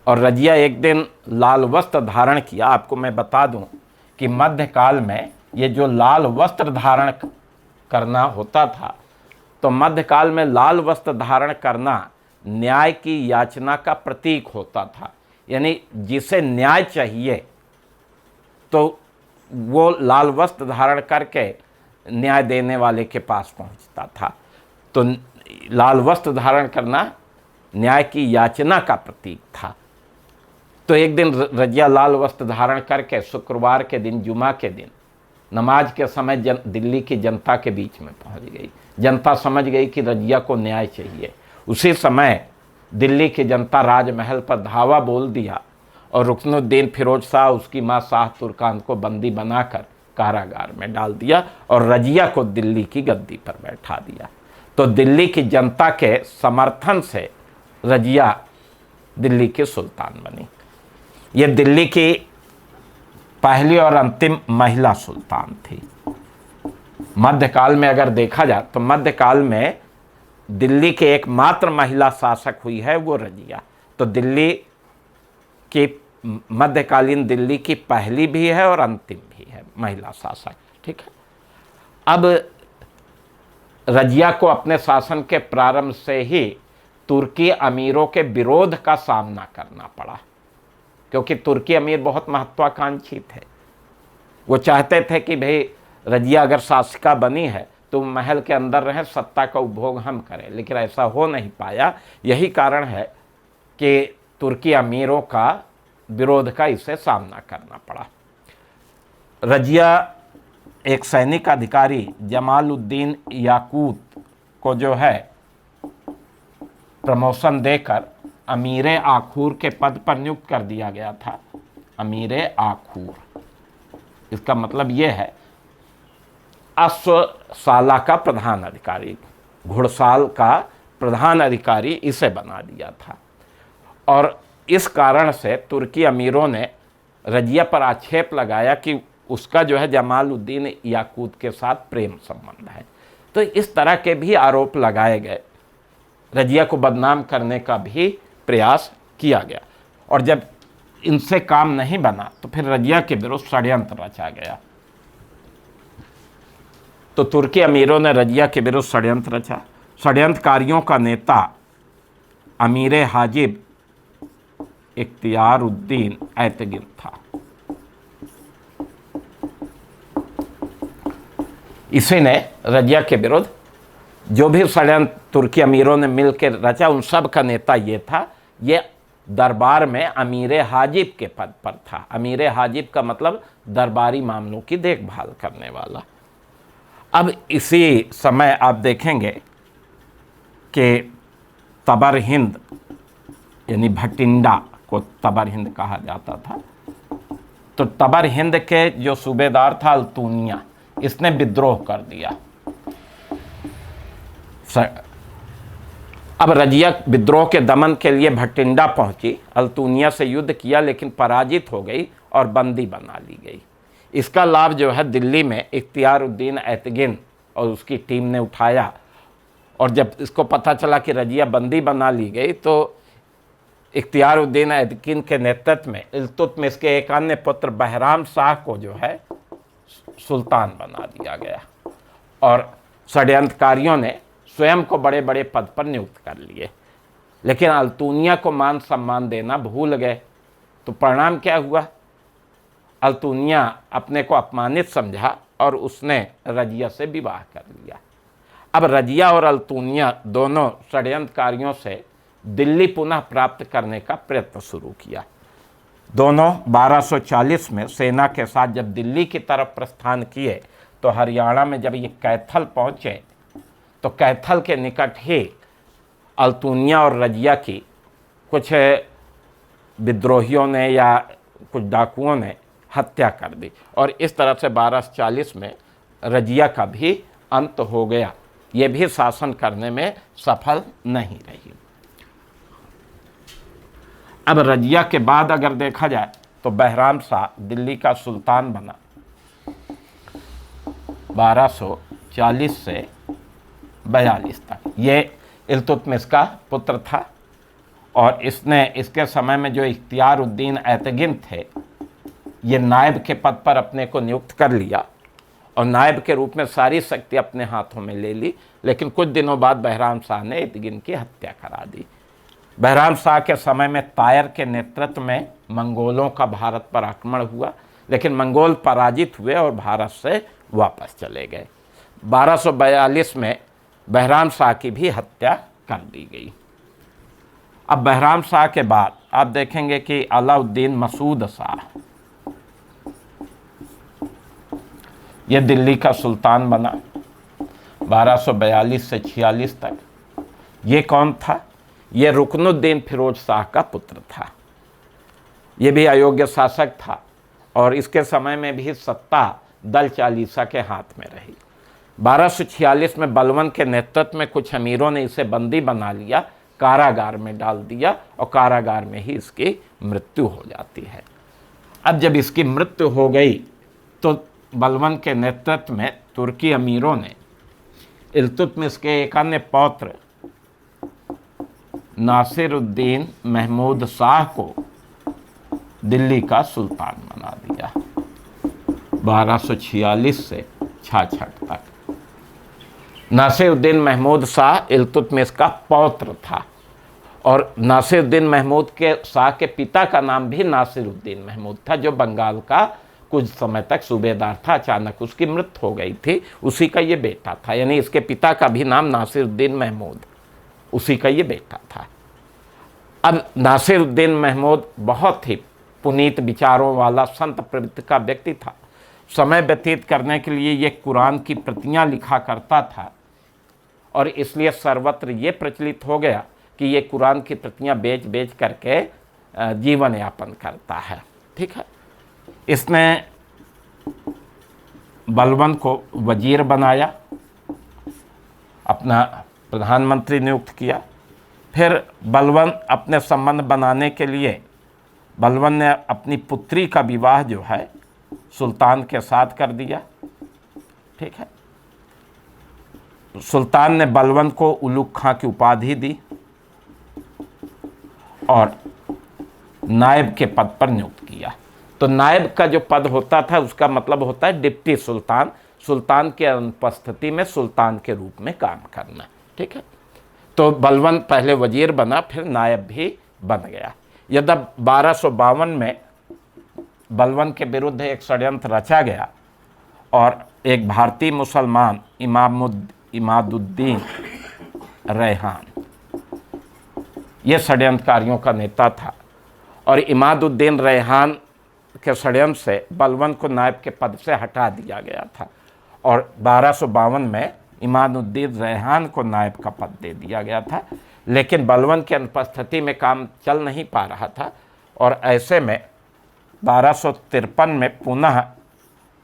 और रजिया एक दिन लाल वस्त्र धारण किया। आपको मैं बता दूं कि मध्यकाल में ये जो लाल वस्त्र धारण करना होता था, तो मध्यकाल में लाल वस्त्र धारण करना न्याय की याचना का प्रतीक होता था। यानी जिसे न्याय चाहिए तो वो लाल वस्त्र धारण करके न्याय देने वाले के पास पहुंचता था। तो लाल वस्त्र धारण करना न्याय की याचना का प्रतीक था। तो एक दिन रजिया लाल वस्त्र धारण करके शुक्रवार के दिन, जुमा के दिन नमाज के समय दिल्ली की जनता के बीच में पहुंच गई। जनता समझ गई कि रजिया को न्याय चाहिए। उसी समय दिल्ली की जनता राजमहल पर धावा बोल दिया और रुकनुद्दीन फिरोज शाह, उसकी माँ शाह तुर्कान को बंदी बनाकर कारागार में डाल दिया और रजिया को दिल्ली की गद्दी पर बैठा दिया। तो दिल्ली की जनता के समर्थन से रजिया दिल्ली की सुल्तान बनी। ये दिल्ली की पहली और अंतिम महिला सुल्तान थी। मध्यकाल में अगर देखा जाए तो मध्यकाल में दिल्ली के एकमात्र महिला शासक हुई है वो रजिया। तो दिल्ली की मध्यकालीन दिल्ली की पहली भी है और अंतिम भी है महिला शासक, ठीक है। अब रजिया को अपने शासन के प्रारंभ से ही तुर्की अमीरों के विरोध का सामना करना पड़ा, क्योंकि तुर्की अमीर बहुत महत्वाकांक्षी थे। वो चाहते थे कि भाई रजिया अगर शासिका बनी है तो महल के अंदर रहे, सत्ता का उपभोग हम करें, लेकिन ऐसा हो नहीं पाया। यही कारण है कि तुर्की अमीरों का विरोध का इसे सामना करना पड़ा। रजिया एक सैनिक अधिकारी जमालुद्दीन याकूत को जो है प्रमोशन देकर अमीरे आखूर के पद पर नियुक्त कर दिया गया था। अमीरे आखूर, इसका मतलब यह है अश्वशाला का प्रधान अधिकारी, घुड़साल का प्रधान अधिकारी इसे बना दिया था। और इस कारण से तुर्की अमीरों ने रजिया पर आक्षेप लगाया कि उसका जो है जमालुद्दीन याकूत के साथ प्रेम संबंध है। तो इस तरह के भी आरोप लगाए गए, रजिया को बदनाम करने का भी प्रयास किया गया। और जब इनसे काम नहीं बना तो फिर रजिया के विरुद्ध षड्यंत्र रचा गया। तो तुर्की अमीरों ने रजिया के विरुद्ध षड्यंत्र रचा। षड्यंत्रकारियों का नेता अमीर हाजिब इख्तियारुद्दीन ऐतगिन था। इसी ने रजिया के विरुद्ध जो भी षड्यंत्र तुर्की अमीरों ने मिलकर रचा, उन सब का नेता ये था। ये दरबार में अमीर हाजिब के पद पर था। अमीर हाजिब का मतलब दरबारी मामलों की देखभाल करने वाला। अब इसी समय आप देखेंगे कि तबर हिंद यानी भटिंडा को तबर हिंद कहा जाता था। तो तबर हिंद के जो सूबेदार था अल्तूनिया, इसने विद्रोह कर दिया। अब रजिया विद्रोह के दमन के लिए भटिंडा पहुंची, अल्तूनिया से युद्ध किया लेकिन पराजित हो गई और बंदी बना ली गई। इसका लाभ जो है दिल्ली में इख्तियारुद्दीन ऐतगिन और उसकी टीम ने उठाया। और जब इसको पता चला कि रजिया बंदी बना ली गई तो इख्तियारुद्दीन ऐतगिन के नेतृत्व में इल्तुतमिश के एक अन्य पुत्र बहराम शाह को जो है सुल्तान बना दिया गया। और षड्यंत्रकारियों ने स्वयं को बड़े बड़े पद पर नियुक्त कर लिए, लेकिन अल्तूनिया को मान सम्मान देना भूल गए। तो परिणाम क्या हुआ? अल्तूनिया अपने को अपमानित समझा और उसने रजिया से विवाह कर लिया। अब रजिया और अल्तूनिया दोनों षड्यंत्रकारियों से दिल्ली पुनः प्राप्त करने का प्रयत्न शुरू किया। दोनों 1240 में सेना के साथ जब दिल्ली की तरफ प्रस्थान किए तो हरियाणा में जब ये कैथल पहुँचे तो कैथल के निकट ही अल्तूनिया और रजिया की कुछ विद्रोहियों ने या कुछ डाकुओं ने हत्या कर दी। और इस तरह से 1240 में रजिया का भी अंत हो गया। ये भी शासन करने में सफल नहीं रही। अब रजिया के बाद अगर देखा जाए तो बहराम शाह दिल्ली का सुल्तान बना 1240 से 42 तक। ये इल्तुतमिश का पुत्र था और इसके समय में जो इख्तियारुद्दीन ऐतगिन थे, ये नायब के पद पर अपने को नियुक्त कर लिया और नायब के रूप में सारी शक्ति अपने हाथों में ले ली। लेकिन कुछ दिनों बाद बहराम शाह ने ऐतगिन की हत्या करा दी। बहराम शाह के समय में तायर के नेतृत्व में मंगोलों का भारत पर आक्रमण हुआ, लेकिन मंगोल पराजित हुए और भारत से वापस चले गए। 1242 में बहराम शाह की भी हत्या कर दी गई। अब बहराम शाह के बाद आप देखेंगे कि अलाउद्दीन मसूद शाह, यह दिल्ली का सुल्तान बना 1242 से 46 तक। ये कौन था? ये रुकनुद्दीन फिरोज शाह का पुत्र था। ये भी अयोग्य शासक था और इसके समय में भी सत्ता दल चालीसा के हाथ में रही। 1246 में बलवन के नेतृत्व में कुछ अमीरों ने इसे बंदी बना लिया, कारागार में डाल दिया और कारागार में ही इसकी मृत्यु हो जाती है। अब जब इसकी मृत्यु हो गई तो बलबन के नेतृत्व में तुर्की अमीरों ने इल्तुतमिश के एक अन्य पौत्र नासिरुद्दीन महमूद शाह को दिल्ली का सुल्तान बना दिया 1246 से 66 तक। नासिरुद्दीन महमूद शाह इल्तुतमिश का पौत्र था और नासिरुद्दीन महमूद के शाह के पिता का नाम भी नासिरुद्दीन महमूद था, जो बंगाल का कुछ समय तक सूबेदार था। अचानक उसकी मृत्यु हो गई थी, उसी का ये बेटा था। यानी इसके पिता का भी नाम नासिरुद्दीन महमूद, उसी का ये बेटा था। अब नासिरुद्दीन महमूद बहुत ही पुनीत विचारों वाला संत प्रवृत्ति का व्यक्ति था। समय व्यतीत करने के लिए ये कुरान की प्रतियां लिखा करता था और इसलिए सर्वत्र ये प्रचलित हो गया कि ये कुरान की प्रतियां बेच बेच करके जीवन यापन करता है। ठीक है, इसने बलबन को वजीर बनाया, अपना प्रधानमंत्री नियुक्त किया। फिर बलबन अपने संबंध बनाने के लिए बलबन ने अपनी पुत्री का विवाह जो है सुल्तान के साथ कर दिया। ठीक है, सुल्तान ने बलबन को उलुग खां की उपाधि दी और नायब के पद पर नियुक्त किया। तो नायब का जो पद होता था उसका मतलब होता है डिप्टी सुल्तान, सुल्तान के अनुपस्थिति में सुल्तान के रूप में काम करना। ठीक है, तो बलबन पहले वजीर बना, फिर नायब भी बन गया। यद्यप 1252 में बलबन के विरुद्ध एक षड्यंत्र रचा गया और एक भारतीय मुसलमान इमादुद्दीन रेहान ये षड्यंत्रकारियों का नेता था और इमादुद्दीन रेहान के षड्यंत्र से बलबन को नायब के पद से हटा दिया गया था और 1252 में इमादुद्दीन रेहान को नायब का पद दे दिया गया था। लेकिन बलबन की अनुपस्थिति में काम चल नहीं पा रहा था और ऐसे में 1253 में पुनः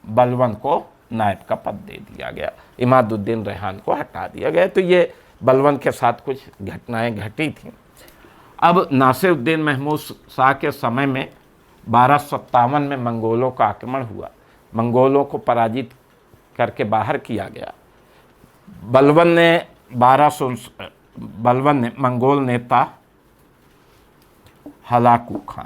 बलबन को नायब का पद दे दिया गया, इमादुद्दीन रेहान को हटा दिया गया। तो ये बलबन के साथ कुछ घटनाएं घटी थीं। अब नासिरुद्दीन महमूद शाह के समय में 1257 में मंगोलों का आक्रमण हुआ, मंगोलों को पराजित करके बाहर किया गया। बलबन ने मंगोल नेता हलाकू खां,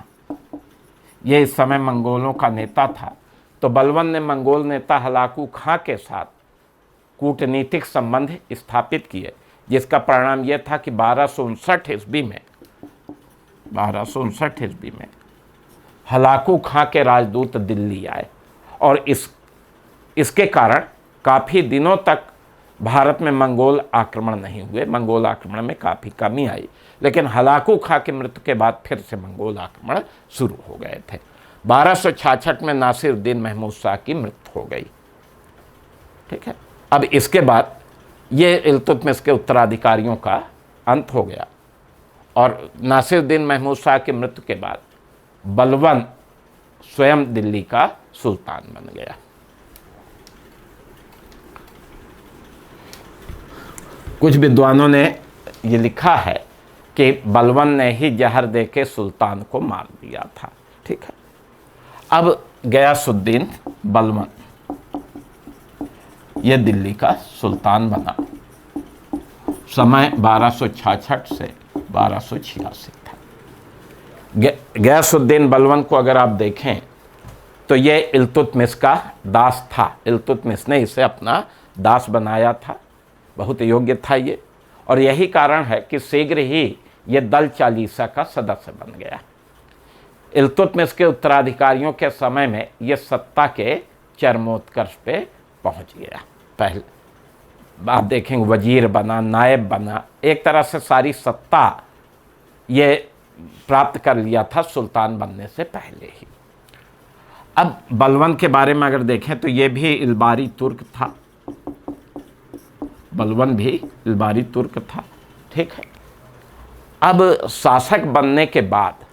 ये इस समय मंगोलों का नेता था, तो बलबन ने मंगोल नेता हलाकू खां के साथ कूटनीतिक संबंध स्थापित किए, जिसका परिणाम यह था कि 1259 ईस्वी में हलाकू खां के राजदूत दिल्ली आए और इसके कारण काफ़ी दिनों तक भारत में मंगोल आक्रमण नहीं हुए। मंगोल आक्रमण में काफ़ी कमी आई, लेकिन हलाकू खां की मृत्यु के बाद फिर से मंगोल आक्रमण शुरू हो गए थे। 1266 में नासिरुद्दीन महमूद शाह की मृत्यु हो गई। ठीक है, अब इसके बाद ये इल्तुतमिश के उत्तराधिकारियों का अंत हो गया और नासिरुद्दीन महमूद शाह की मृत्यु के बाद बलबन स्वयं दिल्ली का सुल्तान बन गया। कुछ विद्वानों ने ये लिखा है कि बलबन ने ही जहर दे के सुल्तान को मार दिया था। ठीक है, अब गयासुद्दीन बलबन ये दिल्ली का सुल्तान बना। समय 1266 से 1286 था। गयासुद्दीन बलबन को अगर आप देखें तो ये इल्तुतमिश का दास था। इल्तुतमिश ने इसे अपना दास बनाया था, बहुत योग्य था ये, और यही कारण है कि शीघ्र ही ये दल चालीसा का सदस्य बन गया। इल्तुतमिश के उत्तराधिकारियों के समय में ये सत्ता के चरमोत्कर्ष पे पहुंच गया। पहले आप देखेंगे वजीर बना, नायब बना, एक तरह से सारी सत्ता ये प्राप्त कर लिया था सुल्तान बनने से पहले ही। अब बलबन के बारे में अगर देखें तो ये भी इल्बारी तुर्क था, बलबन भी इल्बारी तुर्क था। ठीक है, अब शासक बनने के बाद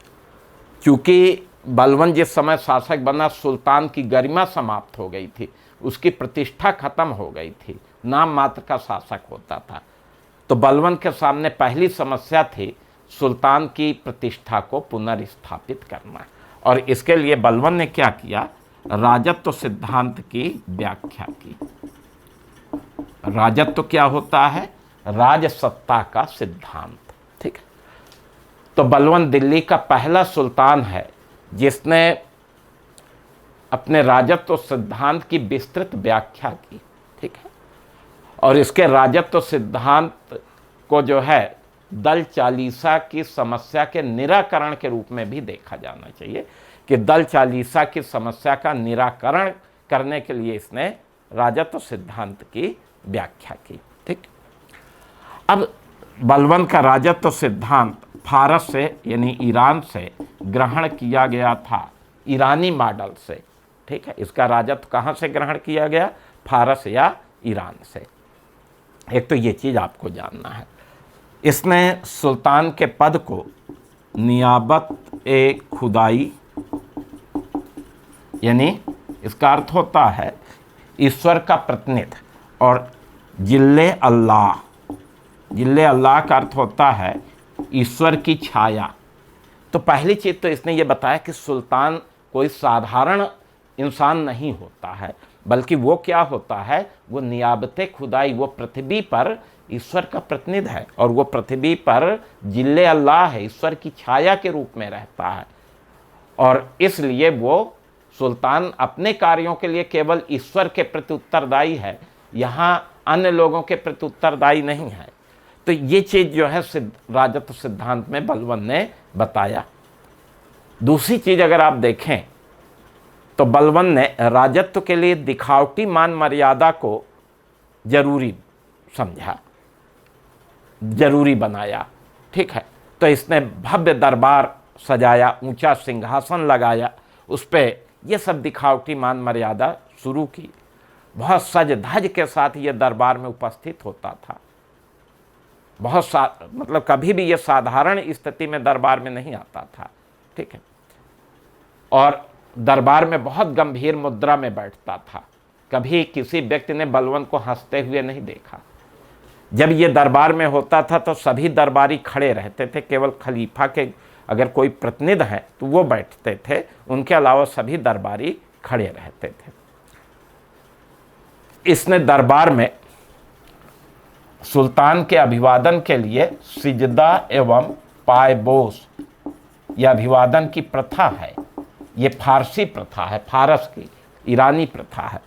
चूँकि बलबन जिस समय शासक बना सुल्तान की गरिमा समाप्त हो गई थी, उसकी प्रतिष्ठा खत्म हो गई थी, नाम मात्र का शासक होता था। तो बलबन के सामने पहली समस्या थी सुल्तान की प्रतिष्ठा को पुनर्स्थापित करना और इसके लिए बलवन ने क्या किया, राजत्व सिद्धांत की व्याख्या की। राजत्व क्या होता है, राजसत्ता का सिद्धांत, ठीक है। तो बलवन दिल्ली का पहला सुल्तान है जिसने अपने राजत्व सिद्धांत की विस्तृत व्याख्या की, ठीक है। और इसके राजत्व सिद्धांत को जो है दल चालीसा की समस्या के निराकरण के रूप में भी देखा जाना चाहिए कि दल चालीसा की समस्या का निराकरण करने के लिए इसने राजत्व सिद्धांत की व्याख्या की, ठीक। अब बलवन का राजत्व सिद्धांत फारस से यानी ईरान से ग्रहण किया गया था, ईरानी मॉडल से, ठीक है। इसका राजत्व कहाँ से ग्रहण किया गया, फारस या ईरान से। एक तो ये चीज़ आपको जानना है। इसने सुल्तान के पद को नियाबत ए खुदाई, यानी इसका अर्थ होता है ईश्वर का प्रतिनिधि, और जिल्ले अल्लाह, जिल्ले अल्लाह का अर्थ होता है ईश्वर की छाया। तो पहली चीज़ तो इसने ये बताया कि सुल्तान कोई साधारण इंसान नहीं होता है, बल्कि वो क्या होता है, वो नियाबते खुदाई, वो पृथ्वी पर ईश्वर का प्रतिनिधि है, और वो पृथ्वी पर जिल्ले अल्लाह है, ईश्वर की छाया के रूप में रहता है। और इसलिए वो सुल्तान अपने कार्यों के लिए केवल ईश्वर के प्रति उत्तरदायी है, यहाँ अन्य लोगों के प्रति उत्तरदायी नहीं है। तो ये चीज़ जो है राजत्व सिद्धांत में बलवन ने बताया। दूसरी चीज़ अगर आप देखें तो बलवन ने राजत्व के लिए दिखावटी मान मर्यादा को जरूरी समझा, जरूरी बनाया, ठीक है। तो इसने भव्य दरबार सजाया, ऊंचा सिंहासन लगाया, उस पर यह सब दिखावटी मान मर्यादा शुरू की। बहुत सज धज के साथ ये दरबार में उपस्थित होता था, बहुत मतलब कभी भी ये साधारण स्थिति में दरबार में नहीं आता था, ठीक है। और दरबार में बहुत गंभीर मुद्रा में बैठता था, कभी किसी व्यक्ति ने बलवन को हंसते हुए नहीं देखा। जब ये दरबार में होता था तो सभी दरबारी खड़े रहते थे, केवल खलीफा के अगर कोई प्रतिनिधि है तो वो बैठते थे, उनके अलावा सभी दरबारी खड़े रहते थे। इसने दरबार में सुल्तान के अभिवादन के लिए सिजदा एवं पायबोस, यह अभिवादन की प्रथा है, ये फारसी प्रथा है, फारस की ईरानी प्रथा है।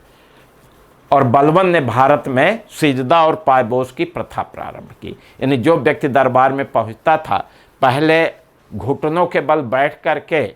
और बलवन ने भारत में सिजदा और पायबोस की प्रथा प्रारंभ की, यानी जो व्यक्ति दरबार में पहुंचता था पहले घुटनों के बल बैठ करके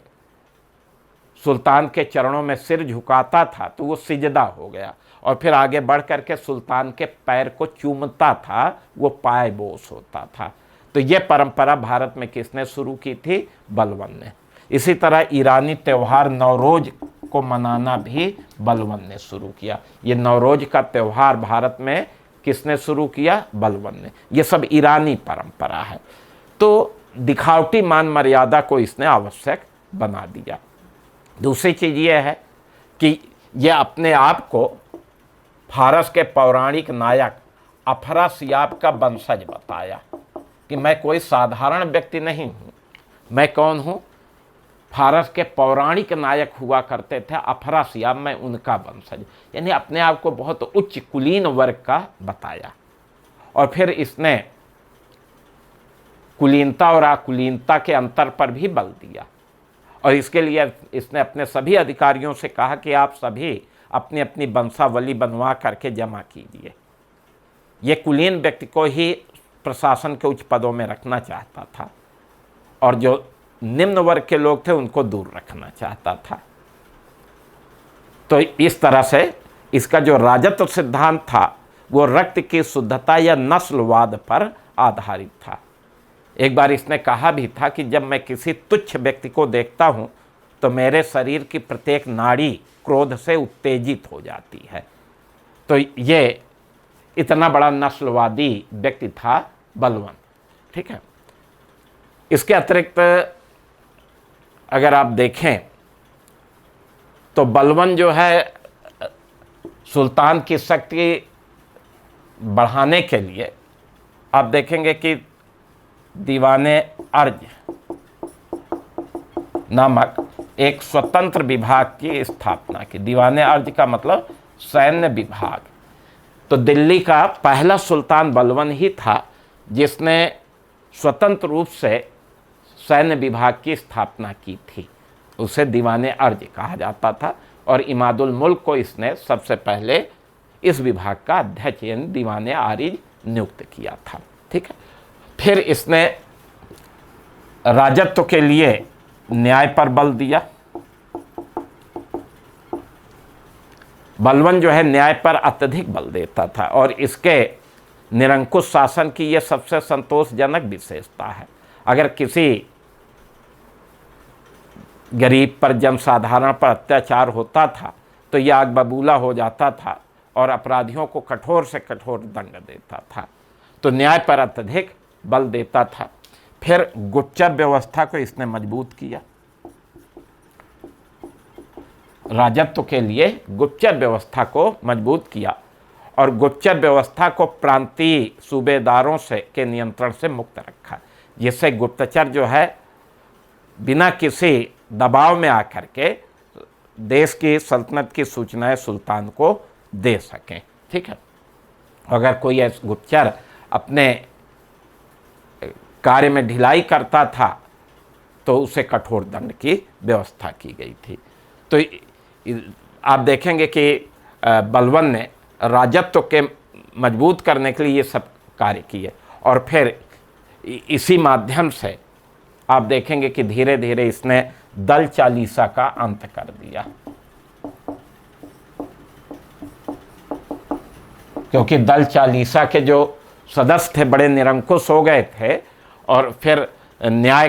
सुल्तान के चरणों में सिर झुकाता था तो वो सिजदा हो गया, और फिर आगे बढ़ करके सुल्तान के पैर को चूमता था, वो पायबोस होता था। तो ये परंपरा भारत में किसने शुरू की थी, बलवन ने। इसी तरह ईरानी त्यौहार नवरोज को मनाना भी बलवन ने शुरू किया। ये नवरोज का त्यौहार भारत में किसने शुरू किया, बलवन ने। ये सब ईरानी परंपरा है। तो दिखावटी मान मर्यादा को इसने आवश्यक बना दिया। दूसरी चीज़ ये है कि यह अपने आप को फारस के पौराणिक नायक अफरासियाब का वंशज बताया कि मैं कोई साधारण व्यक्ति नहीं हूँ, मैं कौन हूँ, फारस के पौराणिक नायक हुआ करते थे अफरासियाब, मैं उनका वंशज, यानी अपने आप को बहुत उच्च कुलीन वर्ग का बताया। और फिर इसने कुलीनता और अकुलीनता के अंतर पर भी बल दिया, और इसके लिए इसने अपने सभी अधिकारियों से कहा कि आप सभी अपनी अपनी वंशावली बनवा करके जमा कीजिए। ये कुलीन व्यक्ति को ही प्रशासन के उच्च पदों में रखना चाहता था, और जो निम्न वर्ग के लोग थे उनको दूर रखना चाहता था। तो इस तरह से इसका जो राजत्व सिद्धांत था वो रक्त की शुद्धता या नस्लवाद पर आधारित था। एक बार इसने कहा भी था कि जब मैं किसी तुच्छ व्यक्ति को देखता हूँ तो मेरे शरीर की प्रत्येक नाड़ी क्रोध से उत्तेजित हो जाती है। तो ये इतना बड़ा नस्लवादी व्यक्ति था बलवन, ठीक है। इसके अतिरिक्त अगर आप देखें तो बलवन जो है सुल्तान की शक्ति बढ़ाने के लिए आप देखेंगे कि दीवाने अर्ज नामक एक स्वतंत्र विभाग की स्थापना की। दीवाने अर्ज का मतलब सैन्य विभाग। तो दिल्ली का पहला सुल्तान बलवन ही था जिसने स्वतंत्र रूप से सैन्य विभाग की स्थापना की थी। उसे दीवाने अर्ज कहा जाता था और इमादुल मुल्क को इसने सबसे पहले इस विभाग का अध्यक्ष यानी दीवाने आरिज नियुक्त किया था। ठीक है। फिर इसने राजत्व के लिए न्याय पर बल दिया। बलवन जो है न्याय पर अत्यधिक बल देता था और इसके निरंकुश शासन की यह सबसे संतोषजनक विशेषता है। अगर किसी गरीब पर जनसाधारण पर अत्याचार होता था तो यह आग बबूला हो जाता था और अपराधियों को कठोर से कठोर दंड देता था। तो न्याय पर अत्यधिक बल देता था। फिर गुप्तचर व्यवस्था को इसने मजबूत किया। राजत्व के लिए गुप्तचर व्यवस्था को मजबूत किया और गुप्तचर व्यवस्था को प्रांतीय सूबेदारों से के नियंत्रण से मुक्त रखा, जिससे गुप्तचर जो है बिना किसी दबाव में आकर के देश की सल्तनत की सूचनाएं सुल्तान को दे सकें। ठीक है। अगर कोई ऐसा गुप्तचर अपने कार्य में ढिलाई करता था तो उसे कठोर दंड की व्यवस्था की गई थी। तो आप देखेंगे कि बलवन ने राजत्व के मजबूत करने के लिए ये सब कार्य किए और फिर इसी माध्यम से आप देखेंगे कि धीरे धीरे इसने दल चालीसा का अंत कर दिया, क्योंकि दल चालीसा के जो सदस्य थे बड़े निरंकुश हो गए थे और फिर न्याय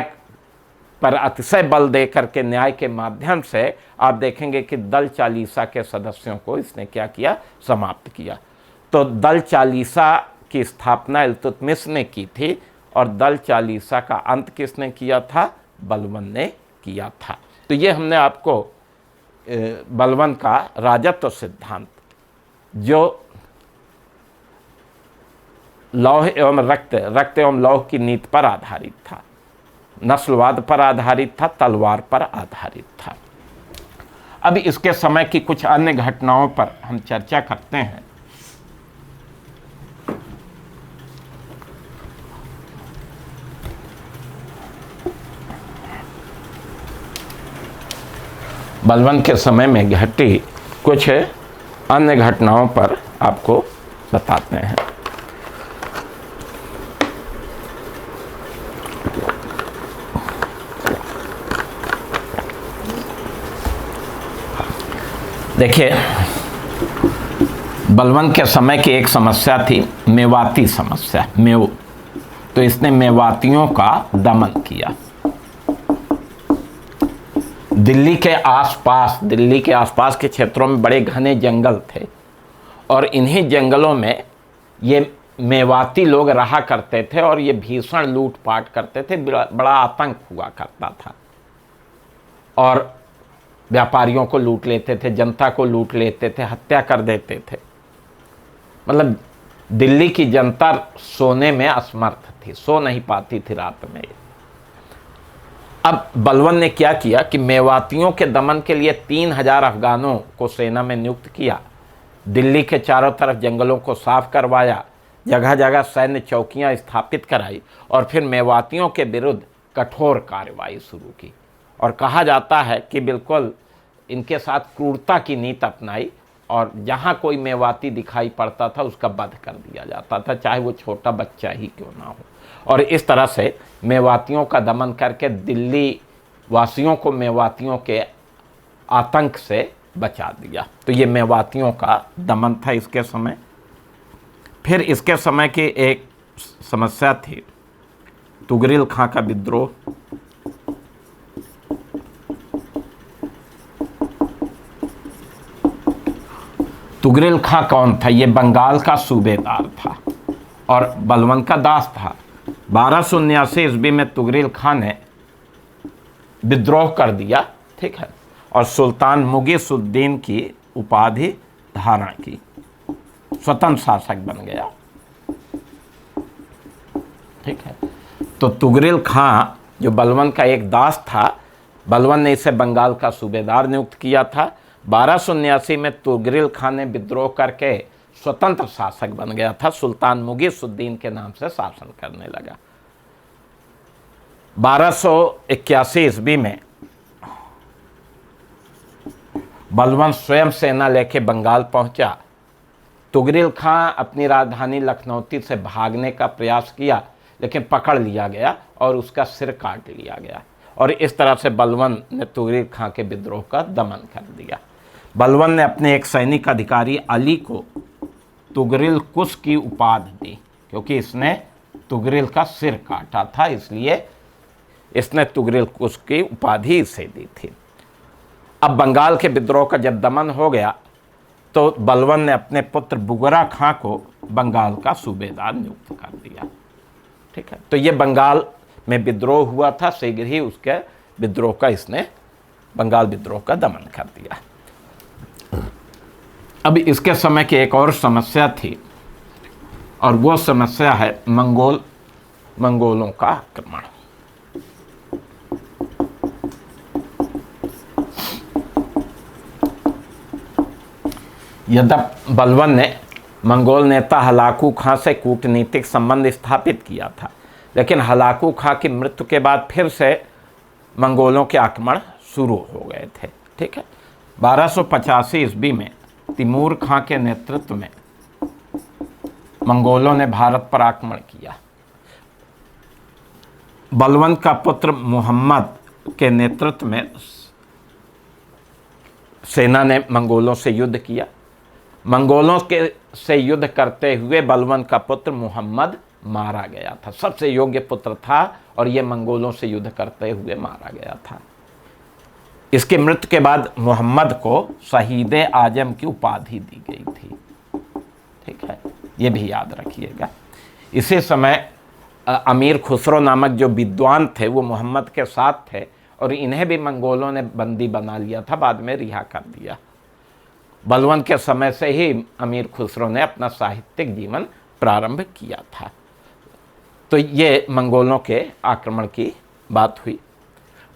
पर अतिशय बल दे करके न्याय के माध्यम से आप देखेंगे कि दल चालीसा के सदस्यों को इसने क्या किया, समाप्त किया। तो दल चालीसा की स्थापना इल्तुतमिश ने की थी और दल चालीसा का अंत किसने किया था, बलवन ने किया था। तो ये हमने आपको बलवन का राजत्व सिद्धांत जो लौह एवं रक्त एवं लौह की नीति पर आधारित था, नस्लवाद पर आधारित था, तलवार पर आधारित था। अब इसके समय की कुछ अन्य घटनाओं पर हम चर्चा करते हैं। बलवन के समय में घटी कुछ अन्य घटनाओं पर आपको बताते हैं। देखिए, बलवन के समय की एक समस्या थी मेवाती समस्या, मेव। तो इसने मेवातियों का दमन किया। दिल्ली के आसपास के क्षेत्रों में बड़े घने जंगल थे और इन्हीं जंगलों में ये मेवाती लोग रहा करते थे और ये भीषण लूटपाट करते थे, बड़ा आतंक हुआ करता था और व्यापारियों को लूट लेते थे, जनता को लूट लेते थे, हत्या कर देते थे। मतलब दिल्ली की जनता सोने में असमर्थ थी, सो नहीं पाती थी रात में। अब बलवन ने क्या किया कि मेवातियों के दमन के लिए 3000 अफगानों को सेना में नियुक्त किया, दिल्ली के चारों तरफ जंगलों को साफ करवाया, जगह जगह सैन्य चौकियां स्थापित कराई और फिर मेवातियों के विरुद्ध कठोर कार्रवाई शुरू की। और कहा जाता है कि बिल्कुल इनके साथ क्रूरता की नीति अपनाई और जहाँ कोई मेवाती दिखाई पड़ता था उसका वध कर दिया जाता था, चाहे वो छोटा बच्चा ही क्यों ना हो। और इस तरह से मेवातियों का दमन करके दिल्ली वासियों को मेवातियों के आतंक से बचा दिया। तो ये मेवातियों का दमन था इसके समय। फिर इसके समय की एक समस्या थी तुगरिल खां का विद्रोह। तुगरिल खां कौन था? ये बंगाल का सूबेदार था और बलवन का दास था। 1279 ईस्वी में तुगरिल खां ने विद्रोह कर दिया, ठीक है, और सुल्तान मुगीसुद्दीन की उपाधि धारण की, स्वतंत्र शासक बन गया, ठीक है। तो तुगरिल खां जो बलवन का एक दास था, बलवन ने इसे बंगाल का सूबेदार नियुक्त किया था। 1279 में तुगरिल खान ने विद्रोह करके स्वतंत्र शासक बन गया था, सुल्तान मुगीसुद्दीन के नाम से शासन करने लगा। 1281 ईस्वी में बलवन स्वयं सेना लेके बंगाल पहुंचा। तुगरिल खां अपनी राजधानी लखनौती से भागने का प्रयास किया, लेकिन पकड़ लिया गया और उसका सिर काट लिया गया, और इस तरह से बलवन ने तुगरिल खां के विद्रोह का दमन कर दिया। बलवन ने अपने एक सैनिक अधिकारी अली को तुगरिल कुश की उपाधि दी, क्योंकि इसने तुगरिल का सिर काटा था, इसलिए इसने तुगरिल कुश की उपाधि इसे दी थी। अब बंगाल के विद्रोह का जब दमन हो गया तो बलवन ने अपने पुत्र बुगरा खां को बंगाल का सूबेदार नियुक्त कर दिया। ठीक है, तो ये बंगाल में विद्रोह हुआ था, शीघ्र ही उसके विद्रोह का इसने बंगाल विद्रोह का दमन कर दिया। अब इसके समय की एक और समस्या थी, और वो समस्या है मंगोलों का आक्रमण। यद्यपि बलवन ने मंगोल नेता हलाकू खां से कूटनीतिक संबंध स्थापित किया था, लेकिन हलाकू खां की मृत्यु के बाद फिर से मंगोलों के आक्रमण शुरू हो गए थे। ठीक है, 1285 ईस्वी में तिमूर खां के नेतृत्व में मंगोलों ने भारत पर आक्रमण किया। बलवन का पुत्र मुहम्मद के नेतृत्व में सेना ने मंगोलों से युद्ध किया। मंगोलों के से युद्ध करते हुए बलवन का पुत्र मुहम्मद मारा गया था। सबसे योग्य पुत्र था और ये मंगोलों से युद्ध करते हुए मारा गया था। इसकी मृत्यु के बाद मुहम्मद को शहीद आजम की उपाधि दी गई थी। ठीक है, ये भी याद रखिएगा। इसी समय अमीर खुसरो नामक जो विद्वान थे वो मुहम्मद के साथ थे और इन्हें भी मंगोलों ने बंदी बना लिया था, बाद में रिहा कर दिया। बलवन के समय से ही अमीर खुसरो ने अपना साहित्यिक जीवन प्रारंभ किया था। तो ये मंगोलों के आक्रमण की बात हुई।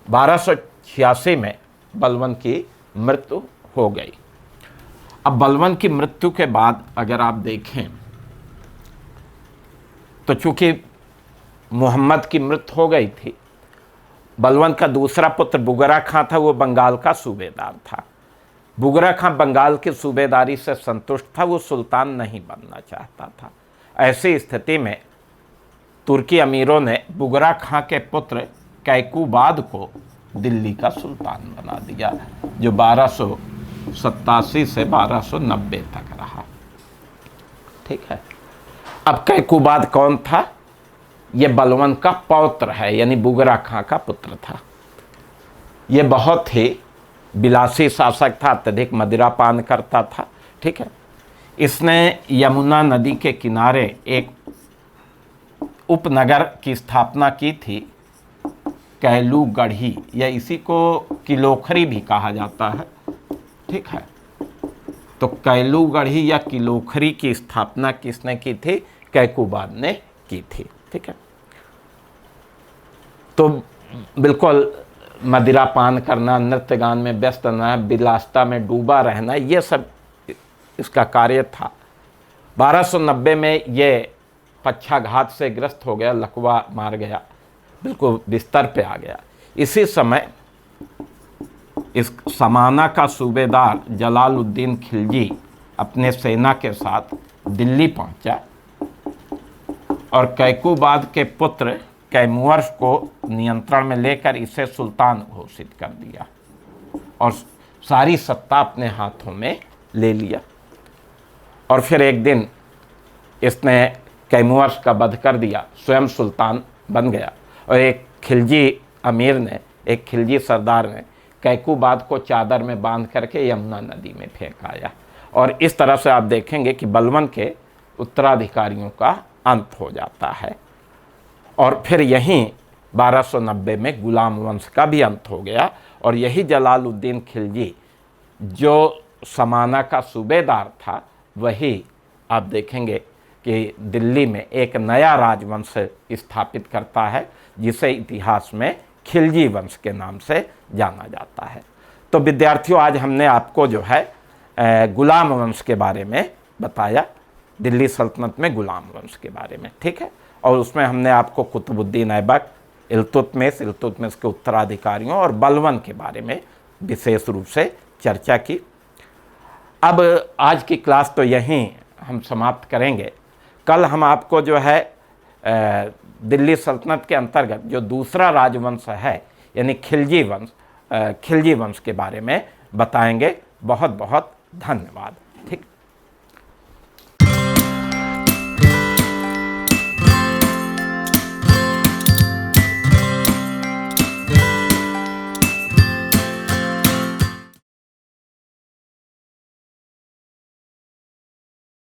1286 में बलवन की मृत्यु हो गई। अब बलवन की मृत्यु के बाद अगर आप देखें तो चूंकि मुहम्मद की मृत्यु हो गई थी, बलवन का दूसरा पुत्र बुगरा खां था, वो बंगाल का सूबेदार था। बुगरा खां बंगाल की सूबेदारी से संतुष्ट था, वो सुल्तान नहीं बनना चाहता था। ऐसी स्थिति में तुर्की अमीरों ने बुगरा खां के पुत्र कैकुबाद को दिल्ली का सुल्तान बना दिया, जो 1287 से 1290 तक रहा। ठीक है, अब कैकुबाद कौन था? ये बलवन का पौत्र है, यानी बुगरा खां का पुत्र था। ये बहुत ही विलासी शासक था, अत्यधिक मदिरा पान करता था। ठीक है, इसने यमुना नदी के किनारे एक उपनगर की स्थापना की थी, कैलूगढ़ी, या इसी को किलोखरी भी कहा जाता है। ठीक है, तो कैलूगढ़ी या किलोखरी की स्थापना किसने की थी? कैकुबाद ने की थी। ठीक है, तो बिल्कुल मदिरा पान करना, नृत्य गान में व्यस्त रहना, विलासिता में डूबा रहना, ये सब इसका कार्य था। 1290 में ये पक्षाघात से ग्रस्त हो गया, लकवा मार गया, बिल्कुल बिस्तर पे आ गया। इसी समय इस समाना का सूबेदार जलालुद्दीन खिलजी अपने सेना के साथ दिल्ली पहुंचा और कैकुबाद के पुत्र कैमुअर्स को नियंत्रण में लेकर इसे सुल्तान घोषित कर दिया और सारी सत्ता अपने हाथों में ले लिया। और फिर एक दिन इसने कैमुअर्स का वध कर दिया, स्वयं सुल्तान बन गया। और एक खिलजी अमीर ने, एक खिलजी सरदार ने कैकुबाद को चादर में बांध करके यमुना नदी में फेंक आया। और इस तरह से आप देखेंगे कि बलवन के उत्तराधिकारियों का अंत हो जाता है। और फिर यहीं 1290 में गुलाम वंश का भी अंत हो गया और यही जलालुद्दीन खिलजी जो समाना का सूबेदार था, वही आप देखेंगे कि दिल्ली में एक नया राजवंश स्थापित करता है, जिसे इतिहास में खिलजी वंश के नाम से जाना जाता है। तो विद्यार्थियों, आज हमने आपको जो है गुलाम वंश के बारे में बताया, दिल्ली सल्तनत में गुलाम वंश के बारे में, ठीक है। और उसमें हमने आपको कुतुबुद्दीन ऐबक, इल्तुतमिश के उत्तराधिकारियों और बलबन के बारे में विशेष रूप से चर्चा की। अब आज की क्लास तो यहीं हम समाप्त करेंगे। कल हम आपको जो है दिल्ली सल्तनत के अंतर्गत जो दूसरा राजवंश है यानी खिलजी वंश के बारे में बताएंगे। बहुत बहुत धन्यवाद। ठीक।